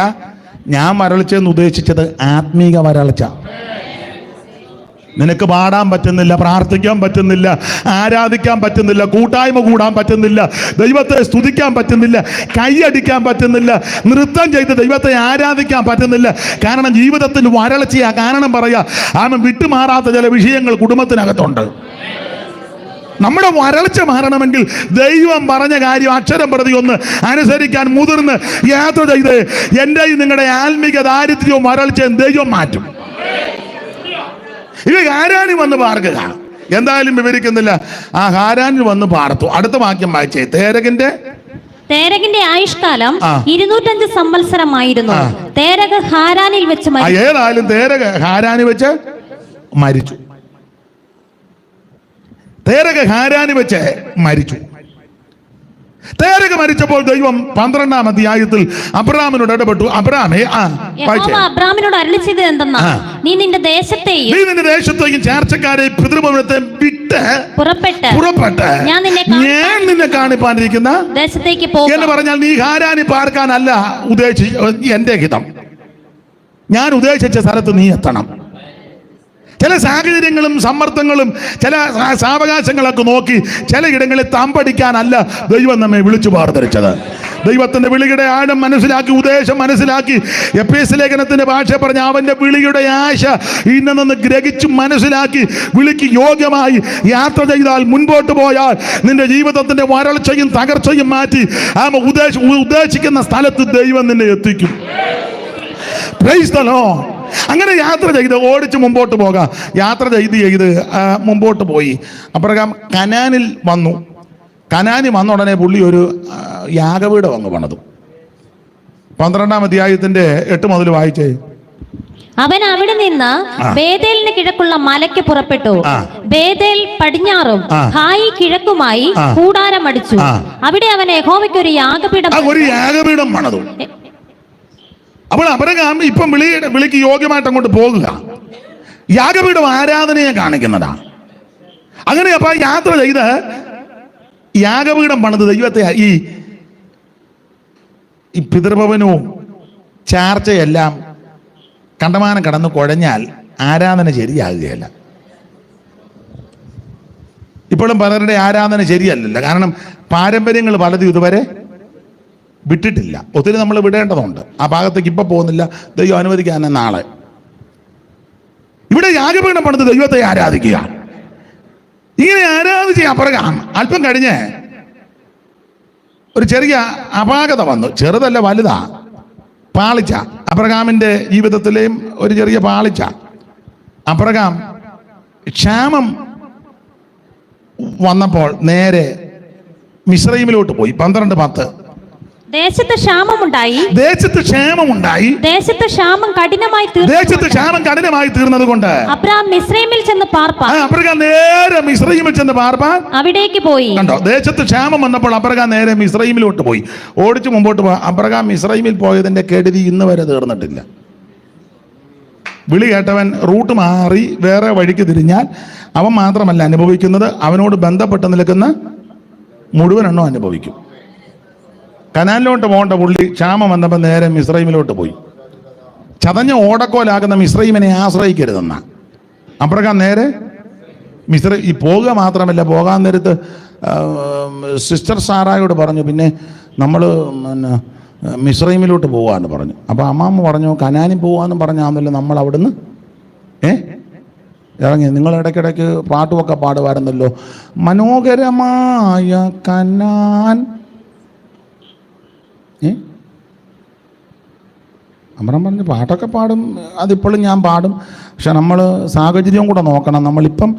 ഞാൻ വരൾച്ചയെന്ന് ഉദ്ദേശിച്ചത് ആത്മീക വരൾച്ച. നിനക്ക് പാടാൻ പറ്റുന്നില്ല, പ്രാർത്ഥിക്കാൻ പറ്റുന്നില്ല, ആരാധിക്കാൻ പറ്റുന്നില്ല, കൂട്ടായ്മ കൂടാൻ പറ്റുന്നില്ല, ദൈവത്തെ സ്തുതിക്കാൻ പറ്റുന്നില്ല, കൈയടിക്കാൻ പറ്റുന്നില്ല, നൃത്തം ചെയ്ത് ദൈവത്തെ ആരാധിക്കാൻ പറ്റുന്നില്ല. കാരണം ജീവിതത്തിൽ വരൾച്ചയാ. കാരണം പറയാ, വിട്ടുമാറാത്ത ചില വിഷയങ്ങൾ കുടുംബത്തിനകത്തുണ്ട്. നമ്മുടെ വരൾച്ച മാറണമെങ്കിൽ ദൈവം പറഞ്ഞ കാര്യം അക്ഷരം പ്രതി ഒന്ന് അനുസരിക്കാൻ മുതിർന്ന് യാത്ര ചെയ്ത് എൻ്റെയും നിങ്ങളുടെ ആത്മീക ദാരിദ്ര്യവും വരൾച്ചയും ദൈവം മാറ്റും. ഇത് ഹാരാനിൽ വന്ന് പാർക്കുക. എന്തായാലും വിവരിക്കുന്നില്ല. ആ ഹാരാനിൽ വന്ന് പാർത്തു. അടുത്ത വാക്യം വായിച്ചേ. തേരകിന്റെ ആയുഷ്കാലം 205 സംവത്സരമായിരുന്നു. തേരക് ഹാരാനിൽ വെച്ച് ഏതായാലും തേരക് ഹാരാനിൽ വെച്ച് മരിച്ചു. തേരക് ഹാരാനിൽ വെച്ച് മരിച്ചു. തേരക് മരിച്ചപ്പോൾ ദൈവം 12-ാം അധ്യായത്തിൽ അബ്രാമിനോട് ഇടപെട്ടു. അബ്രാമിനോട് അരുളിച്ചത് എന്തെന്നാ, നീ നിന്റെ ദേശത്തെയും ചേർച്ചക്കാരെയും പിതൃഭവനത്തെയും വിട്ട് പുറപ്പെട്ട് ഞാൻ നിന്നെ കാണിപ്പാനിരിക്കുന്ന ദേശത്തേക്ക് പോകും എന്ന് പറഞ്ഞാൽ നീ ഹാരാനി പാർക്കാനല്ല എന്റെ ഹിതം. ഞാൻ ഉദ്ദേശിച്ച സ്ഥലത്ത് നീ എത്തണം. ചില സാഹചര്യങ്ങളും സമ്മർദ്ദങ്ങളും ചില സാവകാശങ്ങളൊക്കെ നോക്കി ചിലയിടങ്ങളിൽ തമ്പടിക്കാനല്ല ദൈവം നമ്മെ വിളിച്ചു പാർദ്ധരിച്ചത്. ദൈവത്തിന്റെ വിളിയുടെ ആഴം മനസ്സിലാക്കി, ഉദ്ദേശം മനസ്സിലാക്കി, എഫേസ്യ ലേഖനത്തിന്റെ ഭാഷ പറഞ്ഞ അവന്റെ വിളിയുടെ ആശ ഇന്നെന്ന് ഗ്രഹിച്ചു മനസ്സിലാക്കി വിളിക്ക് യോഗ്യമായി യാത്ര ചെയ്താൽ, മുൻപോട്ട് പോയാൽ നിന്റെ ജീവിതത്തിന്റെ വരൾച്ചയും തകർച്ചയും മാറ്റി ഉദ്ദേശിക്കുന്ന സ്ഥലത്ത് ദൈവം നിന്നെ എത്തിക്കും. Price the Lord. അങ്ങനെ യാത്ര ചെയ്ത് ഓടിച്ച് മുമ്പോട്ട് പോകാം. യാത്ര ചെയ്ത് മുമ്പോട്ട് പോയി. അപ്രകാരം കനാനിൽ വന്നു. കനാനി വന്ന ഉടനെ പുള്ളി ഒരു യാഗപീഠം അങ്ങ് പണിതു. 12-ാം അധ്യായത്തിന്റെ 8 മുതൽ വായിച്ചേ. അവൻ അവിടെ നിന്ന് ബേതേലിന് കിഴക്കുള്ള മലയ്ക്ക് പുറപ്പെട്ടു. ബേതേൽ പടിഞ്ഞാറും ഹായി കിഴക്കുമായി കൂടാരം അടിച്ചു. അവിടെ അവൻ യഹോവയ്ക്ക് ഒരു യാഗപീഠം പണിതു. അപ്പോൾ അബ്രഹാം ഇപ്പം വിളിക്ക് യോഗ്യമായിട്ട് അങ്ങോട്ട് പോകുക. യാഗപീഠം ആരാധനയെ കാണിക്കുന്നതാ. അങ്ങനെ അപ്പൊ യാത്ര ചെയ്ത് യാഗപീഠം പണിത് ദൈവത്തെ ഈ പിതൃഭവനവും ചാർച്ചയെല്ലാം കണ്ടമാനം കടന്ന് കുഴഞ്ഞാൽ ആരാധന ശരിയാകുകയല്ല. ഇപ്പോഴും പലരുടെ ആരാധന ശരിയല്ലല്ലോ. കാരണം പാരമ്പര്യങ്ങൾ പലതും ഇതുവരെ വിട്ടിട്ടില്ല. ഒത്തിരി നമ്മൾ വിടേണ്ടതുണ്ട്. ആ ഭാഗത്തേക്ക് ഇപ്പൊ പോകുന്നില്ല, ദൈവം അനുവദിക്കാൻ നാളെ. ഇവിടെ യാഗപീഠം പണിത് ദൈവത്തെ ആരാധിക്കുക. ഇങ്ങനെ ആരാധിച്ച് അപ്രകാരം അല്പം കഴിഞ്ഞ് ഒരു ചെറിയ അപാകത വന്നു. ചെറുതല്ല, വലുതാ. പാളിച്ച. അബ്രഹാമിന്റെ ജീവിതത്തിലെയും ഒരു ചെറിയ പാളിച്ച. അബ്രഹാം ക്ഷാമം വന്നപ്പോൾ നേരെ മിസ്രയീമിലോട്ട് പോയി. 12:10. ദേശത്ത് ക്ഷാമമുണ്ടായി. ദേശത്ത് ക്ഷാമം കഠിനമായി തീർന്നത് കൊണ്ട് അബ്രഹാം മിസ്രയീമിൽ ചെന്ന് പാർപ്പാൻ നേരെ മിസ്രയീമിൽ ചെന്ന് പാർപ്പാൻ അവിടേക്ക് പോയി. കണ്ടോ, ദേശത്ത് ക്ഷാമം വന്നപ്പോൾ അബ്രഹാം നേരെ മിസ്രയീമിലോട്ട് പോയി. ഓടിച്ചു മുമ്പോട്ട് പോയി. അബ്രഹാം മിസ്രയീമിൽ പോയതിന്റെ കെടുതി ഇന്ന് വരെ തീർന്നിട്ടില്ല. വിളി കേട്ടവൻ റൂട്ട് മാറി വേറെ വഴിക്ക് തിരിഞ്ഞാൽ അവൻ മാത്രമല്ല അനുഭവിക്കുന്നത്, അവനോട് ബന്ധപ്പെട്ട് നിൽക്കുന്ന മുഴുവനെണ്ണം അനുഭവിക്കും. കനാലിലോട്ട് പോകേണ്ട പുള്ളി ക്ഷാമം വന്നപ്പോൾ നേരെ മിസ്രയീമിലോട്ട് പോയി. ചതഞ്ഞ ഓടക്കോലാകുന്ന മിസ്രയീമിനെ ആശ്രയിക്കരുതെന്ന അബ്രഹാം നേരെ ഈ പോകുക മാത്രമല്ല, പോകാൻ നേരത്ത് സിസ്റ്റർ സാറായോട് പറഞ്ഞു, പിന്നെ നമ്മൾ മിസ്രയീമിലോട്ട് പോകാമെന്ന് പറഞ്ഞു. അപ്പോൾ അമ്മാമ്മ പറഞ്ഞു, കനാനിൽ പോകാമെന്ന് പറഞ്ഞാന്നല്ലോ നമ്മൾ അവിടുന്ന് ഇറങ്ങി. നിങ്ങൾ ഇടയ്ക്കിടയ്ക്ക് പാട്ടുമൊക്കെ പാടുമായിരുന്നല്ലോ, മനോഹരമായ കനാൻ. അമ്രം പറഞ്ഞു പാട്ടൊക്കെ പാടും, അതിപ്പോഴും ഞാൻ പാടും. പക്ഷെ നമ്മൾ സാഹചര്യവും കൂടെ നോക്കണം. നമ്മളിപ്പം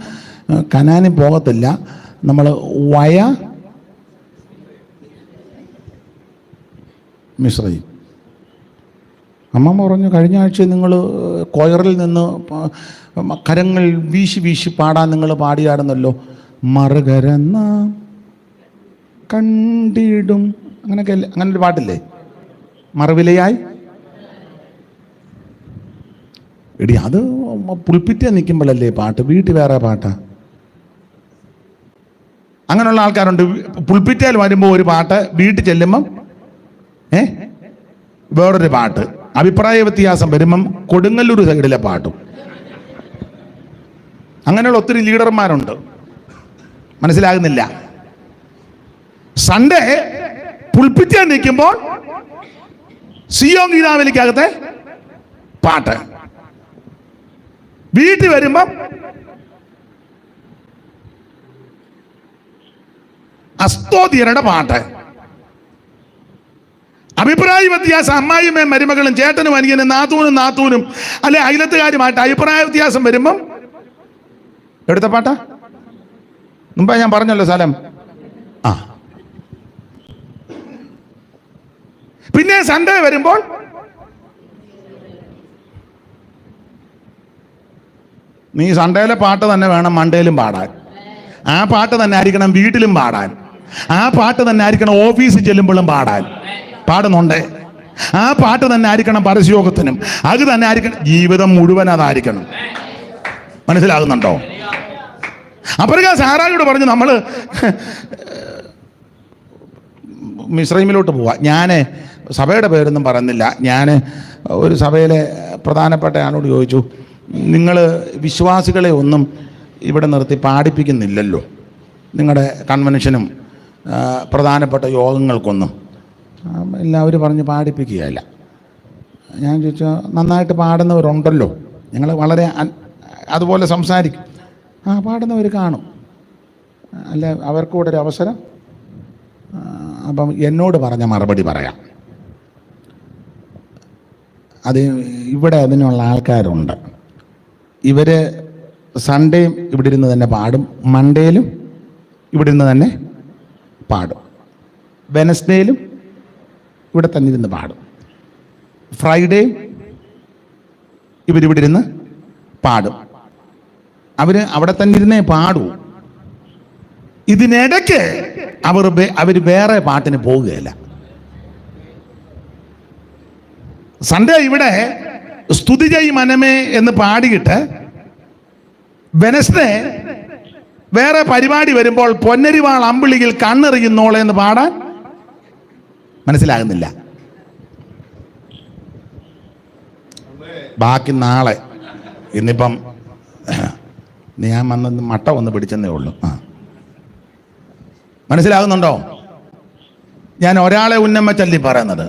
കനാനിൽ പോകത്തില്ല, നമ്മൾ മിസ്രയീം. അമ്മ പറഞ്ഞു, കഴിഞ്ഞ ആഴ്ച നിങ്ങൾ കൊയറിൽ നിന്ന് കരങ്ങൾ വീശി പാടാൻ നിങ്ങൾ പാടിയാടുന്നല്ലോ, മറുകരന്ന കണ്ടിടും, അങ്ങനെയൊക്കെ അല്ലേ, അങ്ങനെ ഒരു പാട്ടില്ലേ, മറുവിലയായി. എടി അത് പുൽപ്പിറ്റേ നിൽക്കുമ്പോഴല്ലേ പാട്ട്, വീട്ടിൽ വേറെ പാട്ടാ. അങ്ങനെയുള്ള ആൾക്കാരുണ്ട്. പുൽപ്പിറ്റയിൽ വരുമ്പോൾ ഒരു പാട്ട്, വീട്ടിൽ ചെല്ലുമ്പം വേറൊരു പാട്ട്. അഭിപ്രായ വ്യത്യാസം വരുമ്പം കൊടുങ്ങല്ലൂർ സൈഡിലെ പാട്ടും. അങ്ങനെയുള്ള ഒത്തിരി ലീഡർമാരുണ്ട്, മനസ്സിലാകുന്നില്ല. സൺഡേ പുൽപ്പിറ്റാൻ നിൽക്കുമ്പോൾ സിയോൻ ഗീതാവലിക്കകത്തെ പാട്ട്, വീട്ടിൽ വരുമ്പം അസ്തോതിയരുടെ പാട്ട്. അഭിപ്രായ വ്യത്യാസം അമ്മായിമ്മയും മരുമകളും ചേട്ടനും അനിയനും നാത്തൂനും അല്ലെ അയലത്തുകാരുമായിട്ട് അഭിപ്രായ വ്യത്യാസം വരുമ്പം എടുത്ത പാട്ടാ. മുമ്പ് ഞാൻ പറഞ്ഞല്ലോ സ്ഥലം. പിന്നെ സൺഡേ വരുമ്പോൾ നീ സൺഡേയിലെ പാട്ട് തന്നെ വേണം മൺഡേയിലും പാടാൻ. ആ പാട്ട് തന്നെ ആയിരിക്കണം വീട്ടിലും പാടാൻ. ആ പാട്ട് തന്നെ ആയിരിക്കണം ഓഫീസിൽ ചെല്ലുമ്പോഴും പാടാൻ. പാടുന്നുണ്ട്. ആ പാട്ട് തന്നെ ആയിരിക്കണം പരസ്യോഗത്തിനും. അത് തന്നെ ആയിരിക്കണം ജീവിതം മുഴുവൻ, അതായിരിക്കണം. മനസ്സിലാകുന്നുണ്ടോ? അപ്പോഴേക്കും സാറായോട് പറഞ്ഞു നമ്മൾ മിസ്രൈമിലോട്ട് പോവാം. ഞാൻ സഭയുടെ പേരൊന്നും പറയുന്നില്ല. ഞാൻ ഒരു സഭയിലെ പ്രധാനപ്പെട്ട ആളോട് ചോദിച്ചു, നിങ്ങൾ വിശ്വാസികളെ ഒന്നും ഇവിടെ നിർത്തി പാടിപ്പിക്കുന്നില്ലല്ലോ, നിങ്ങളുടെ കൺവെൻഷനും പ്രധാനപ്പെട്ട യോഗങ്ങൾക്കൊന്നും. എല്ലാവരും പറഞ്ഞ് പാടിപ്പിക്കുകയില്ല. ഞാൻ ചോദിച്ചു, നന്നായിട്ട് പാടുന്നവരുണ്ടല്ലോ, ഞങ്ങൾ വളരെ അതുപോലെ സംസാരിക്കും. പാടുന്നവർ കാണും, അല്ല അവർക്ക് കൂടെ ഒരു അവസരം. അപ്പം എന്നോട് പറഞ്ഞ മറുപടി പറയാം. അത് ഇവിടെ അതിനുള്ള ആൾക്കാരുണ്ട്. ഇവർ സൺഡേയും ഇവിടെ ഇരുന്ന് തന്നെ പാടും, മൺഡേയിലും ഇവിടെ ഇരുന്ന് തന്നെ പാടും, വെനസ്ഡേയിലും ഇവിടെ തന്നെ ഇരുന്ന് പാടും, ഫ്രൈഡേയും ഇവരിവിടെ ഇരുന്ന് പാടും. അവർ അവിടെ തന്നെ ഇരുന്നേ പാടൂ. ഇതിനിടയ്ക്ക് അവർ വേറെ പാട്ടിന് പോവുകയില്ല. സൺഡേ ഇവിടെ സ്തുതി ചെയ് മനമേ എന്ന് പാടിയിട്ട് വെനസ്ഡേ വേറെ പരിപാടി വരുമ്പോൾ പൊന്നരിവാൾ അമ്പിളിയിൽ കണ്ണെറിയുന്നോളെ എന്ന് പാടാൻ മനസ്സിലാകുന്നില്ല. ബാക്കി നാളെ, ഇന്നിപ്പം ഞാൻ വന്ന് മട്ട വന്ന് പിടിച്ചെന്നേ ഉള്ളൂ. മനസ്സിലാകുന്നുണ്ടോ? ഞാൻ ഒരാളെ ഉന്നമ്മ ചൊല്ലി പറയുന്നത്.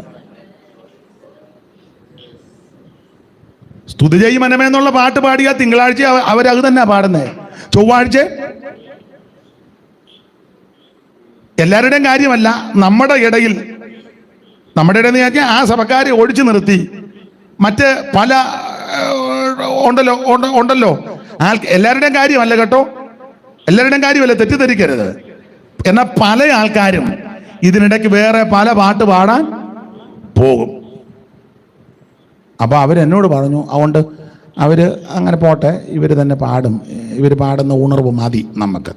സ്തുതി ചെയ് മനമേ എന്നുള്ള പാട്ട് പാടിയ തിങ്കളാഴ്ച അവരത് തന്നെ പാടുന്നേ, ചൊവ്വാഴ്ച. എല്ലാവരുടെയും കാര്യമല്ല, നമ്മുടെ ഇടയിൽ ചോദിച്ചാൽ ആ സഭക്കാരെ ഒഴിച്ചു നിർത്തി മറ്റ് പല ഉണ്ടല്ലോ എല്ലാവരുടെയും കാര്യമല്ല കേട്ടോ, എല്ലാവരുടെയും കാര്യമല്ല, തെറ്റിദ്ധരിക്കരുത്. എന്നാൽ പല ആൾക്കാരും ഇതിനിടയ്ക്ക് വേറെ പല പാട്ട് പാടാൻ പോകും. അപ്പോൾ അവരെന്നോട് പറഞ്ഞു, അതുകൊണ്ട് അവർ അങ്ങനെ പോട്ടെ, ഇവർ തന്നെ പാടും, ഇവർ പാടുന്ന ഉണർവ് മതി നമുക്ക്,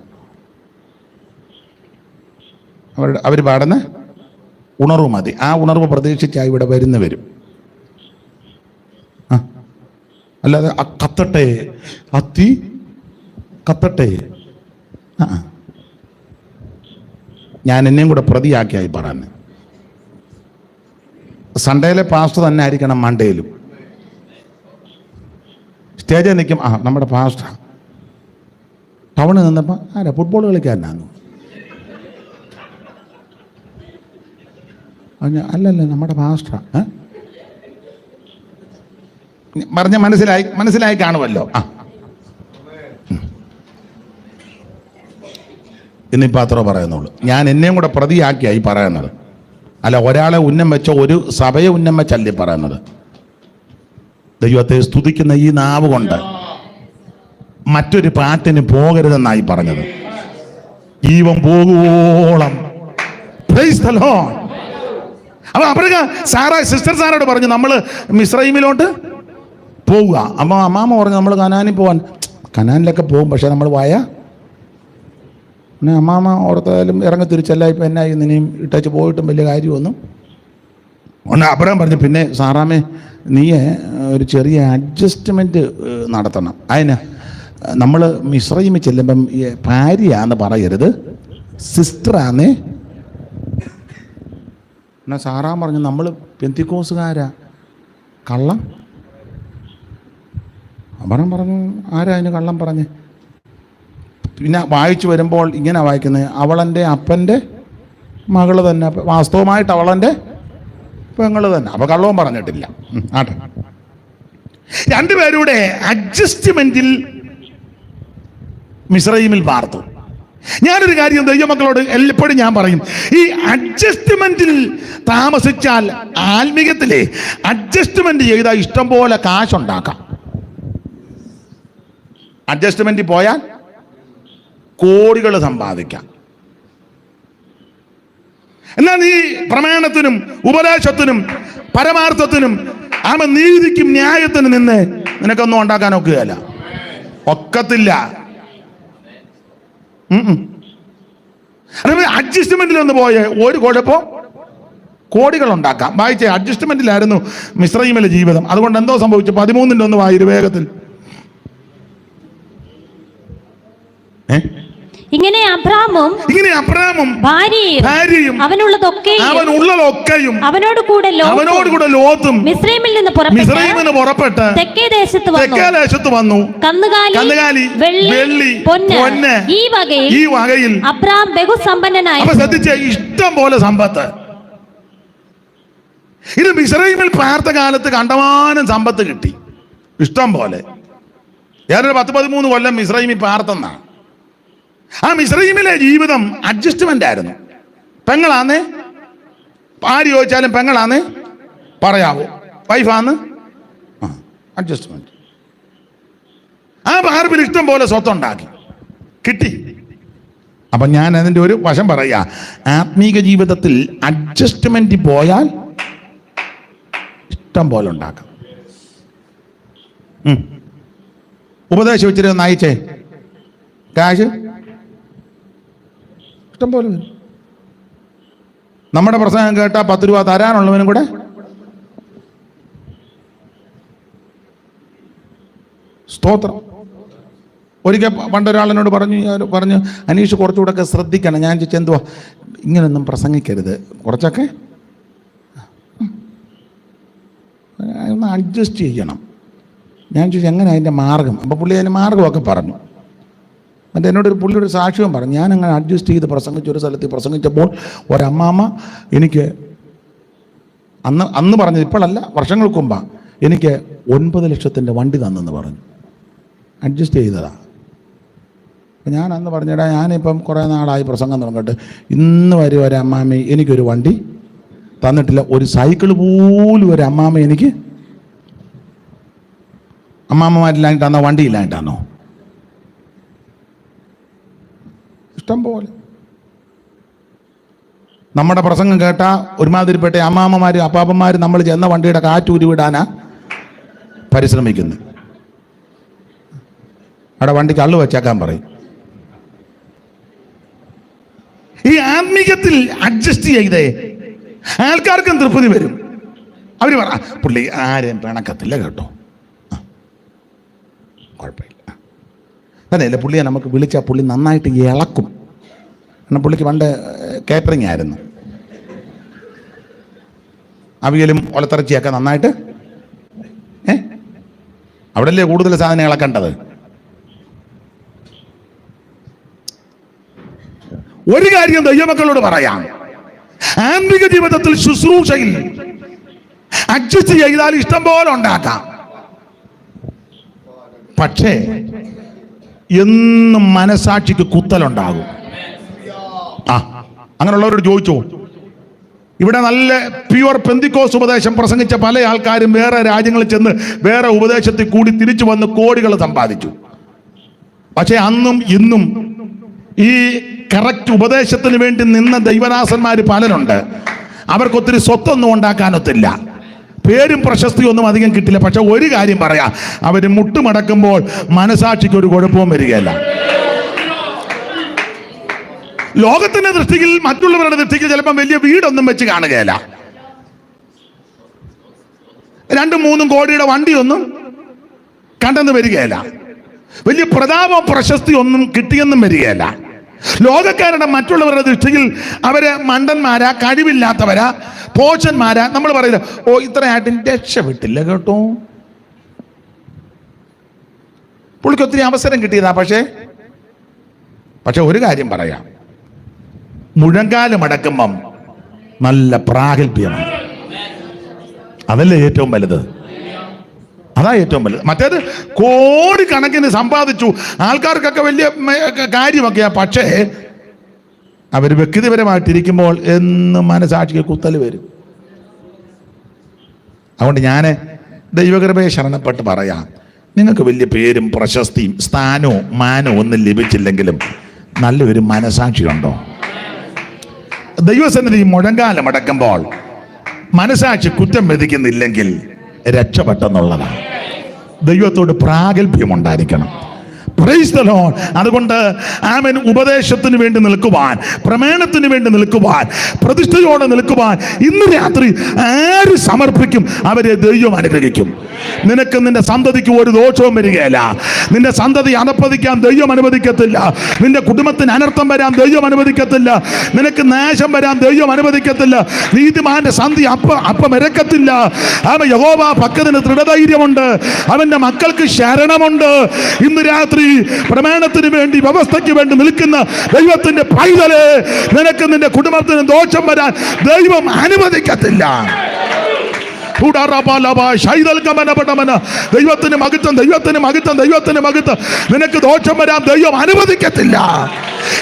അവർ പാടുന്ന ഉണർവ് മതി, ആ ഉണർവ് പ്രതീക്ഷിച്ചാൽ ഇവിടെ വരുന്നവരും. അല്ലാതെ കത്തട്ടെ, അത്തി കത്തട്ടെ. ഞാൻ എന്നെയും കൂടെ പ്രതിയാക്കിയായി പറയുന്നത്. സൺഡേയിലെ പാസ്റ്റർ തന്നെ ആയിരിക്കണം മൺഡേയിലും. സ്റ്റേജിൽ നിൽക്കും, നമ്മുടെ പാസ്റ്റർ ടൗണിൽ നിന്നപ്പോൾ ആരാ ഫുട്ബോൾ കളിക്കാരനാന്നു? അല്ലല്ല നമ്മുടെ പാസ്റ്റർ പറഞ്ഞ മനസ്സിലായി കാണുമല്ലോ. ഇന്നിപ്പോൾ അത്ര പറയുന്നുള്ളൂ. ഞാൻ എന്നെയും കൂടെ പ്രതിയാക്കിയായി പറയുന്നത്, അല്ല ഒരാളെ ഉന്നം വെച്ചോ ഒരു സഭയെ ഉന്നം വെച്ചല്ലേ പറയുന്നത്. ദൈവത്തെ സ്തുതിക്കുന്ന ഈ നാവ് കൊണ്ട് മറ്റൊരു പാട്ടിന് പോകരുതെന്നായി പറഞ്ഞത്. ജീവൻ പോകുവോളം. അപ്പൊ അപ്പോഴേക്ക് സിസ്റ്റർ സാറോട് പറഞ്ഞു, നമ്മൾ മിസ്രൈമിലോട്ട് പോവുക. അപ്പോൾ അമ്മാമ്മ പറഞ്ഞു, നമ്മൾ കനാനിൽ പോവാൻ. കനാനിലൊക്കെ പോകും, പക്ഷെ നമ്മൾ പിന്നെ അമ്മാമ്മ ഓർത്താലും ഇറങ്ങി തിരിച്ചല്ല, ഇപ്പം എന്നായി നിന്നെയും ഇട്ടച്ച് പോയിട്ടും വലിയ കാര്യമൊന്നും. അബ്രഹാം പറഞ്ഞു, പിന്നെ സാറാമ്മേ നീ ഒരു ചെറിയ അഡ്ജസ്റ്റ്മെൻറ്റ് നടത്തണം. അതിന് നമ്മൾ മിസ്രൈമിൽ ചെല്ലുമ്പം ഭാര്യയാന്ന് പറയരുത്, സിസ്റ്ററാന്നേ. എന്നാൽ സാറാൻ പറഞ്ഞു, നമ്മൾ പെന്തിക്കോസുകാരാ, കള്ളം. അബ്രഹാം പറഞ്ഞു, ആരാ അതിന് കള്ളം പറഞ്ഞ്? പിന്നെ വായിച്ചു വരുമ്പോൾ ഇങ്ങനെ വായിക്കുന്നത്, അവളെൻ്റെ അപ്പൻ്റെ മകള് തന്നെ, വാസ്തവമായിട്ട് അവളെൻ്റെ പെങ്ങള് തന്നെ. അപ്പൊ കള്ളവും പറഞ്ഞിട്ടില്ല. ആട്ടെ, രണ്ടുപേരുടെ അഡ്ജസ്റ്റ്മെന്റിൽ മിസ്രൈമിൽ പാർത്തു. ഞാനൊരു കാര്യം ദൈവമക്കളോട് എപ്പോഴും ഞാൻ പറയും, ഈ അഡ്ജസ്റ്റ്മെന്റിൽ താമസിച്ചാൽ ആത്മീയത്തിലെ അഡ്ജസ്റ്റ്മെന്റ് ചെയ്താൽ ഇഷ്ടം പോലെ കാശുണ്ടാക്കാം. അഡ്ജസ്റ്റ്മെന്റിൽ പോയാൽ കോടികൾ സമ്പാദിക്കാം. എന്നാൽ നീ പ്രമാണത്തിനും ഉപദേശത്തിനും പരമാർത്ഥത്തിനും നീതിക്കും ന്യായത്തിനും നിന്ന് നിനക്കൊന്നും ഉണ്ടാക്കാൻ ഒക്കുകയല്ല, ഒക്കത്തില്ല. അഡ്ജസ്റ്റ്മെന്റിലൊന്ന് പോയ ഒരു കുഴപ്പം കോടികൾ ഉണ്ടാക്കാം. വായിച്ചേ, അഡ്ജസ്റ്റ്മെന്റിലായിരുന്നു മിസ്രൈമിലെ ജീവിതം. അതുകൊണ്ട് എന്തോ സംഭവിച്ചു? 13-1 വായി വേഗത്തിൽ. ഇങ്ങനെ അബ്രാമും ഭാര്യയും അവനുള്ളതൊക്കെയും അവനോട് കൂടെ ലോത്തും മിസ്രയീമിൽ നിന്ന് പുറപ്പെട്ട് തെക്കേ ദേശത്ത് വന്നു. കന്നുകാലി, വെള്ളി, പൊന്ന് ഈ വകയിൽ അബ്രാം ബഹുസമ്പന്നനായി. ശ്രദ്ധിച്ച ഇഷ്ടം പോലെ സമ്പത്ത്. ഇത് മിസ്രയീമിൽ പാർത്ത കാലത്ത് കണ്ടമാനം സമ്പത്ത് കിട്ടി, ഇഷ്ടം പോലെ. ഞാനൊരു 10-13 കൊല്ലം മിസ്രയീമിൽ പാർത്തെന്നാണ്. ആ മിസ്രയീമിലെ ജീവിതം അഡ്ജസ്റ്റ്മെന്റ് ആയിരുന്നു. പെങ്ങളാന്ന് ആര് ചോദിച്ചാലും പെങ്ങളാന്ന് പറയാവോ, വൈഫാന്ന് അഡ്ജസ്റ്റ്മെന്റ്. ആ പാർപ്പിൽ ഇഷ്ടം പോലെ സ്വത്തുണ്ടാക്കി കിട്ടി. അപ്പൊ ഞാൻ അതിന്റെ ഒരു വശം പറയാ, ആത്മീക ജീവിതത്തിൽ അഡ്ജസ്റ്റ്മെന്റ് പോയാൽ ഇഷ്ടം പോലെ ഉണ്ടാക്കാം. ഉപദേശം വെച്ചിട്ട് നയിച്ചേ കാശ് ഇഷ്ടം പോലെ വരും. നമ്മുടെ പ്രസംഗം കേട്ടാ 10 രൂപ തരാനുള്ളവനും കൂടെ സ്തോത്രം. ഒരിക്കൽ പണ്ടൊരാളിനോട് പറഞ്ഞു അനീഷ് കുറച്ചുകൂടെ ഒക്കെ ശ്രദ്ധിക്കണം. ഞാൻ ചോദിച്ചാൽ എന്തുവാ, ഇങ്ങനൊന്നും പ്രസംഗിക്കരുത്, കുറച്ചൊക്കെ ഒന്ന് അഡ്ജസ്റ്റ് ചെയ്യണം. ഞാൻ ചോദിച്ചു എങ്ങനെ അതിൻ്റെ മാർഗം. അപ്പോൾ പുള്ളി അതിൻ്റെ മാർഗമൊക്കെ പറഞ്ഞു. എന്നിട്ട് എന്നോടൊരു പുള്ളിയൊരു സാക്ഷ്യവും പറഞ്ഞു. ഞാൻ അങ്ങനെ അഡ്ജസ്റ്റ് ചെയ്ത് ഒരു സ്ഥലത്ത് പ്രസംഗിച്ചപ്പോൾ ഒരമ്മാമ്മ എനിക്ക് അന്ന് പറഞ്ഞത്, ഇപ്പോഴല്ല വർഷങ്ങൾക്ക് മുമ്പാ, എനിക്ക് 9 ലക്ഷത്തിൻ്റെ വണ്ടി തന്നെന്ന് പറഞ്ഞു. അഡ്ജസ്റ്റ് ചെയ്തതാ. ഞാൻ അന്ന് പറഞ്ഞിടാ, ഞാനിപ്പം കുറേ നാളായി പ്രസംഗം തുടങ്ങിയിട്ട് ഇന്ന് വരെ ഒരു അമ്മാമ്മ എനിക്കൊരു വണ്ടി തന്നിട്ടില്ല. ഒരു സൈക്കിൾ പോലും ഒരു അമ്മാമ്മ എനിക്ക്, അമ്മാമ്മമാരില്ലായിട്ടാണോ വണ്ടി ഇല്ലായിട്ടാണോ? ഇഷ്ടം പോലെ. നമ്മുടെ പ്രസംഗം കേട്ടാ ഒരുമാതിരിപ്പെട്ട അമ്മാമ്മമാര് അപ്പാപ്പന്മാര് നമ്മൾ ചെന്ന വണ്ടിയുടെ കാറ്റൂരി വിടാനാ പരിശ്രമിക്കുന്നു. അവിടെ വണ്ടി കള്ളു വെച്ചേക്കാൻ പറയും. ഈ ആത്മീകത്തിൽ അഡ്ജസ്റ്റ് ചെയ്തേ ആൾക്കാർക്കും തൃപ്തി വരും. അവര് പറ പുള്ളി ആരെയും പിണക്കത്തില്ല കേട്ടോ, കുഴപ്പമില്ല. തന്നെയല്ലേ പുള്ളിയെ നമുക്ക് വിളിച്ചാൽ പുള്ളി നന്നായിട്ട് ഇളക്കും. കാരണം പുള്ളിക്ക് പണ്ട് കേറ്ററിംഗ് ആയിരുന്നു. അവിയലും ഒലത്തിറച്ചിയൊക്കെ നന്നായിട്ട് അവിടെയല്ലേ കൂടുതൽ സാധനം ഇളക്കേണ്ടത്. ഒരു കാര്യം ദൈവമക്കളോട് പറയാം, ആത്മീക ജീവിതത്തിൽ ശുശ്രൂഷയിൽ അഡ്ജസ്റ്റ് ചെയ്താൽ ഇഷ്ടം പോലെ ഉണ്ടാക്കാം. പക്ഷേ എന്നും മനസാക്ഷിക്ക് കുത്തലുണ്ടാകും. അങ്ങനെയുള്ളവരോട് ചോദിച്ചോ. ഇവിടെ നല്ല പ്യുവർ പെന്തിക്കോസ് ഉപദേശം പ്രസംഗിച്ച പല ആൾക്കാരും വേറെ രാജ്യങ്ങളിൽ ചെന്ന് വേറെ ഉപദേശത്തിൽ കൂടി തിരിച്ചു വന്ന് കോടികൾ സമ്പാദിച്ചു. പക്ഷെ അന്നും ഇന്നും ഈ കറക്റ്റ് ഉപദേശത്തിന് വേണ്ടി നിന്ന ദൈവദാസന്മാർ പലരുണ്ട്. അവർക്കൊത്തിരി സ്വത്തൊന്നും ഉണ്ടാക്കാനൊത്തില്ല, പേരും പ്രശസ്തിയും ഒന്നും അധികം കിട്ടില്ല. പക്ഷെ ഒരു കാര്യം പറയാം, അവര് മുട്ടുമടക്കുമ്പോൾ മനസാക്ഷിക്ക് ഒരു കുഴപ്പവും വരികയല്ല. ലോകത്തിന്റെ ദൃഷ്ടിയിൽ, മറ്റുള്ളവരുടെ ദൃഷ്ടിയിൽ ചിലപ്പോൾ വലിയ വീടൊന്നും വെച്ച് കാണുകയല്ല, 2-3 കോടിയുടെ വണ്ടിയൊന്നും കണ്ടെന്ന് വരികയല്ല, വലിയ പ്രതാപം പ്രശസ്തി ഒന്നും കിട്ടിയെന്നും വരികയല്ല. ലോകക്കാരുടെ മറ്റുള്ളവരുടെ ദൃഷ്ടിയിൽ അവര് മണ്ടന്മാരാ, കഴിവില്ലാത്തവരാ, പോച്ചന്മാരാ. നമ്മൾ പറയുന്നത് ഓ ഇത്രയായിട്ട് രക്ഷപ്പെട്ടില്ല കേട്ടോ, പുള്ളിക്ക് ഒത്തിരി അവസരം കിട്ടിയതാ. പക്ഷെ ഒരു കാര്യം പറയാം, മുഴങ്കാലം അടക്കുമ്പം നല്ല പ്രാഗൽഭ്യമാണ്. അതല്ലേ ഏറ്റവും വലുത്, അതാ ഏറ്റവും വലുത്. മറ്റേത് കോടിക്കണക്കിന് സമ്പാദിച്ചു, ആൾക്കാർക്കൊക്കെ വലിയ കാര്യമൊക്കെയാ. പക്ഷേ അവർ വ്യക്തിപരമായിട്ടിരിക്കുമ്പോൾ എന്നും മനസാക്ഷിക്ക് കുത്തൽ വരും. അതുകൊണ്ട് ഞാൻ ദൈവകൃപയെ ശരണപ്പെട്ട് പറയാം, നിങ്ങൾക്ക് വലിയ പേരും പ്രശസ്തിയും സ്ഥാനവും മാനവും ഒന്നും ലഭിച്ചില്ലെങ്കിലും നല്ലൊരു മനസാക്ഷി ഉണ്ടോ? ദൈവസന്നിധി മുഴങ്കാലം അടക്കുമ്പോൾ മനസാക്ഷി കുറ്റം വിധിക്കുന്നില്ലെങ്കിൽ രക്ഷപ്പെട്ടെന്നുള്ളതാണ്. ദൈവത്തോട് പ്രാഗൽഭ്യം ഉണ്ടായിരിക്കണം. Praise the Lord. അതുകൊണ്ട് ആമേൻ ഉപദേശത്തിന് വേണ്ടി നിൽക്കുവാൻ, പ്രമേണത്തിന് വേണ്ടി നിൽക്കുവാൻ, പ്രതിഷ്ഠയോടെ നിൽക്കുവാൻ ഇന്ന് രാത്രി ആര് സമർപ്പിക്കും അവരെ ദൈവം അനുഗ്രഹിക്കും. നിനക്ക് നിന്റെ സന്തതിക്ക് ഒരു ദോഷവും വരികയില്ല. നിന്റെ സന്തതി അധപ്പതിക്കാൻ ദൈവം അനുവദിക്കത്തില്ല. നിന്റെ കുടുംബത്തിന് അനർത്ഥം വരാൻ ദൈവം അനുവദിക്കത്തില്ല. നിനക്ക് നാശം വരാൻ ദൈവം അനുവദിക്കത്തില്ല. നീതിമാന്റെ സന്ധി അപ്പം ഇരക്കത്തില്ല. അവൻ യഹോവ പക്കത്തിന് ദൃഢധൈര്യമുണ്ട്. അവന്റെ മക്കൾക്ക് ശരണമുണ്ട്. ഇന്ന് രാത്രി പ്രമാണത്തിന് വേണ്ടി, വ്യവസ്ഥയ്ക്ക് വേണ്ടി നിൽക്കുന്ന ദൈവത്തിന്റെ പൈതല്, നിനക്ക് നിന്റെ കുടുംബത്തിന് ദോഷം വരാൻ ദൈവം അനുവദിക്കത്തില്ല. ദൈവത്തിന് മഹത്വം, ദൈവത്തിന് മഹത്വം, ദൈവത്തിന് മഹത്വം. നിനക്ക് ദോഷം വരാൻ ദൈവം അനുവദിക്കത്തില്ല.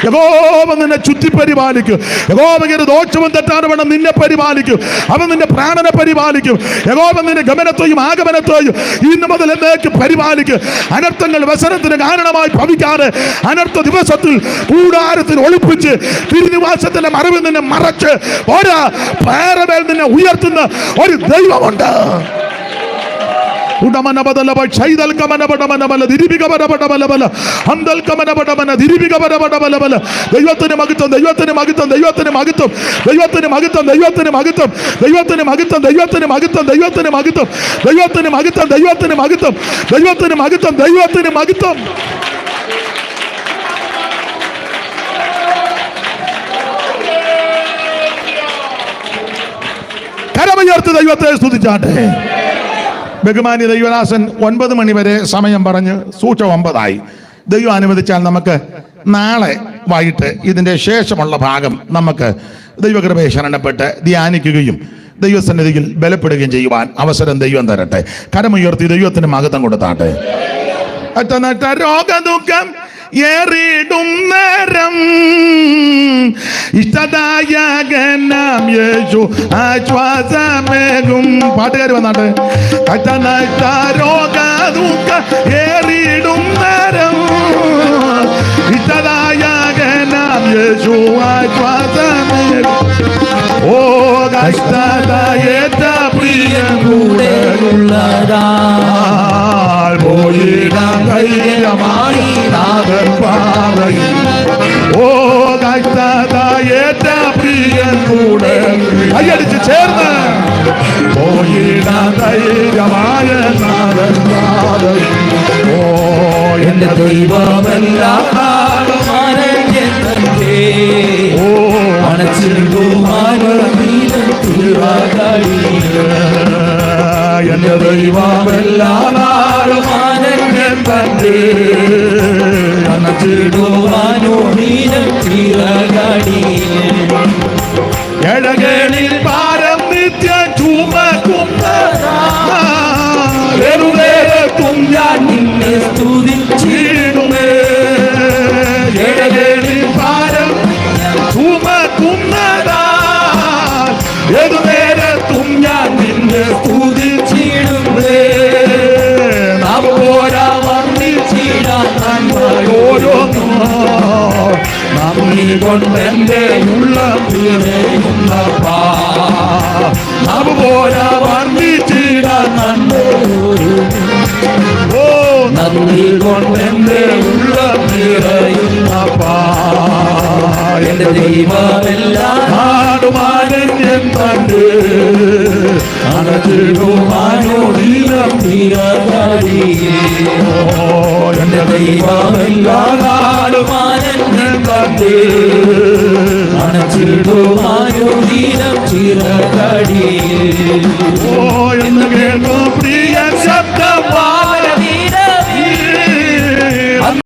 യഹോവ നിന്നെ ചുറ്റി പരിപാലിക്കും. യഹോവയുടെ ദോഷവും തെറ്റാതെ വേണം നിന്നെ പരിപാലിക്കും. അവൻ നിന്റെ പ്രാണനെ പരിപാലിക്കും. യഹോവ നിന്റെ ഗമനത്തെയും ആഗമനത്തെയും ഇന്ന് മുതൽ എന്നേക്ക് പരിപാലിക്കും. അനർത്ഥങ്ങൾ വ്യസനത്തിന് കാരണമായി ഭവിക്കാതെ അനർത്ഥ ദിവസത്തിൽ കൂടാരത്തിൽ ഒളിപ്പിച്ച് തിരുനിവാസത്തിന്റെ മറവിൽ നിന്നെ മറച്ച് ഒരു പാറമേൽ നിന്നെ ഉയർത്തുന്ന ഒരു ദൈവമുണ്ട്. ദൈവത്തിന് മഹത്വം, ദൈവത്തിന് മഹത്വം, ദൈവത്തിന് മഹത്വം, ദൈവത്തിന് മഹത്വം, ദൈവത്തിന് മഹത്വം, ദൈവത്തിന് മഹത്വം, ദൈവത്തിന് മഹത്വം, ദൈവത്തിന് മഹത്വം, ദൈവത്തിന് മഹത്വം, ദൈവത്തിന് മഹത്വം, ദൈവത്തിന് മഹത്വം, ദൈവത്തിന് മഹത്വം. കരമുയർത്തി ദൈവത്തെ സ്തുതിച്ചാട്ടെ. ബഹുമാന്യ ദൈവദാസൻ 9 മണി വരെ സമയം പറഞ്ഞ് സൂക്ഷ്മ 9 ദൈവം അനുവദിച്ചാൽ നമുക്ക് നാളെ വൈകിട്ട് ഇതിൻ്റെ ശേഷമുള്ള ഭാഗം നമുക്ക് ദൈവകൃപയെ ശരണപ്പെട്ട് ധ്യാനിക്കുകയും ദൈവസന്നിധിയിൽ ബലപ്പെടുകയും ചെയ്യുവാൻ അവസരം ദൈവം തരട്ടെ. കരമുയർത്തി ദൈവത്തിന് മഹത്വം കൊടുത്താട്ടെ. രോഗദുഃഖം ഏറിടും നേരം ഇഷ്ടദായകനാം യേശു ആശ്വാസമേകും. പാട്ടുകാർ വന്നാട്ടെ. രോഗദുഃഖം ഏറിടും നേരം ഇഷ്ടദായകനാം യേശു ആശ്വാസമേകും. ഓ കഷ്ടതയേറ്റ പ്രിയൻ കൂടെയുള്ളതാ പോയിടാൻ ധൈര്യമായി നാഥൻ പാതയിൽ. ഓ കഷ്ടതയേറ്റ പ്രിയൻ കൂടെ കൈയടിച്ച് ചേർന്ന് പോയിടാൻ ധൈര്യമായ നാഥൻ പാതയിൽ. ഓ എന്റെ ദൈവമെല്ലാം ഓ എന്റെ ദൈവമെല്ലാം എഴകളിൽ ഭാരം നിത്യ ചുമക്കും ഞാൻ നിന്നെ സ്തുതിച്ചിടുമേ. എഴകളിൽ ഭാരം ചുമക്കുന്നതാ ഏതുനേരത്തും ഞാൻ നിന്നെ സ്തുതിച്ചിടുമേ. നാം പോരാ വർണ്ണിച്ചിടാൻ ഓരോന്നോ നന്ദി കൊണ്ടെന്റെ ഉള്ളം നിറയുന്നപ്പാ. നാം പോരാ വർണ്ണിച്ചിടാൻ ഓ നന്ദി കൊണ്ടെന്റെ ഉള്ളം നിറയുന്നപ്പാ. എന്റെ ദൈവമെല്ലാം ആടുമാനന്യം കണ്ട് അണച്ചിടുമാനോടീനം തീരകടിയേ. എന്റെ ദൈവമെല്ലാം ആടുമാനന്യം കണ്ട് അണച്ചിടുമാനോടീനം തീരകടിയേ. ഓ എന്ന് കേൾക്കും പ്രിയൻ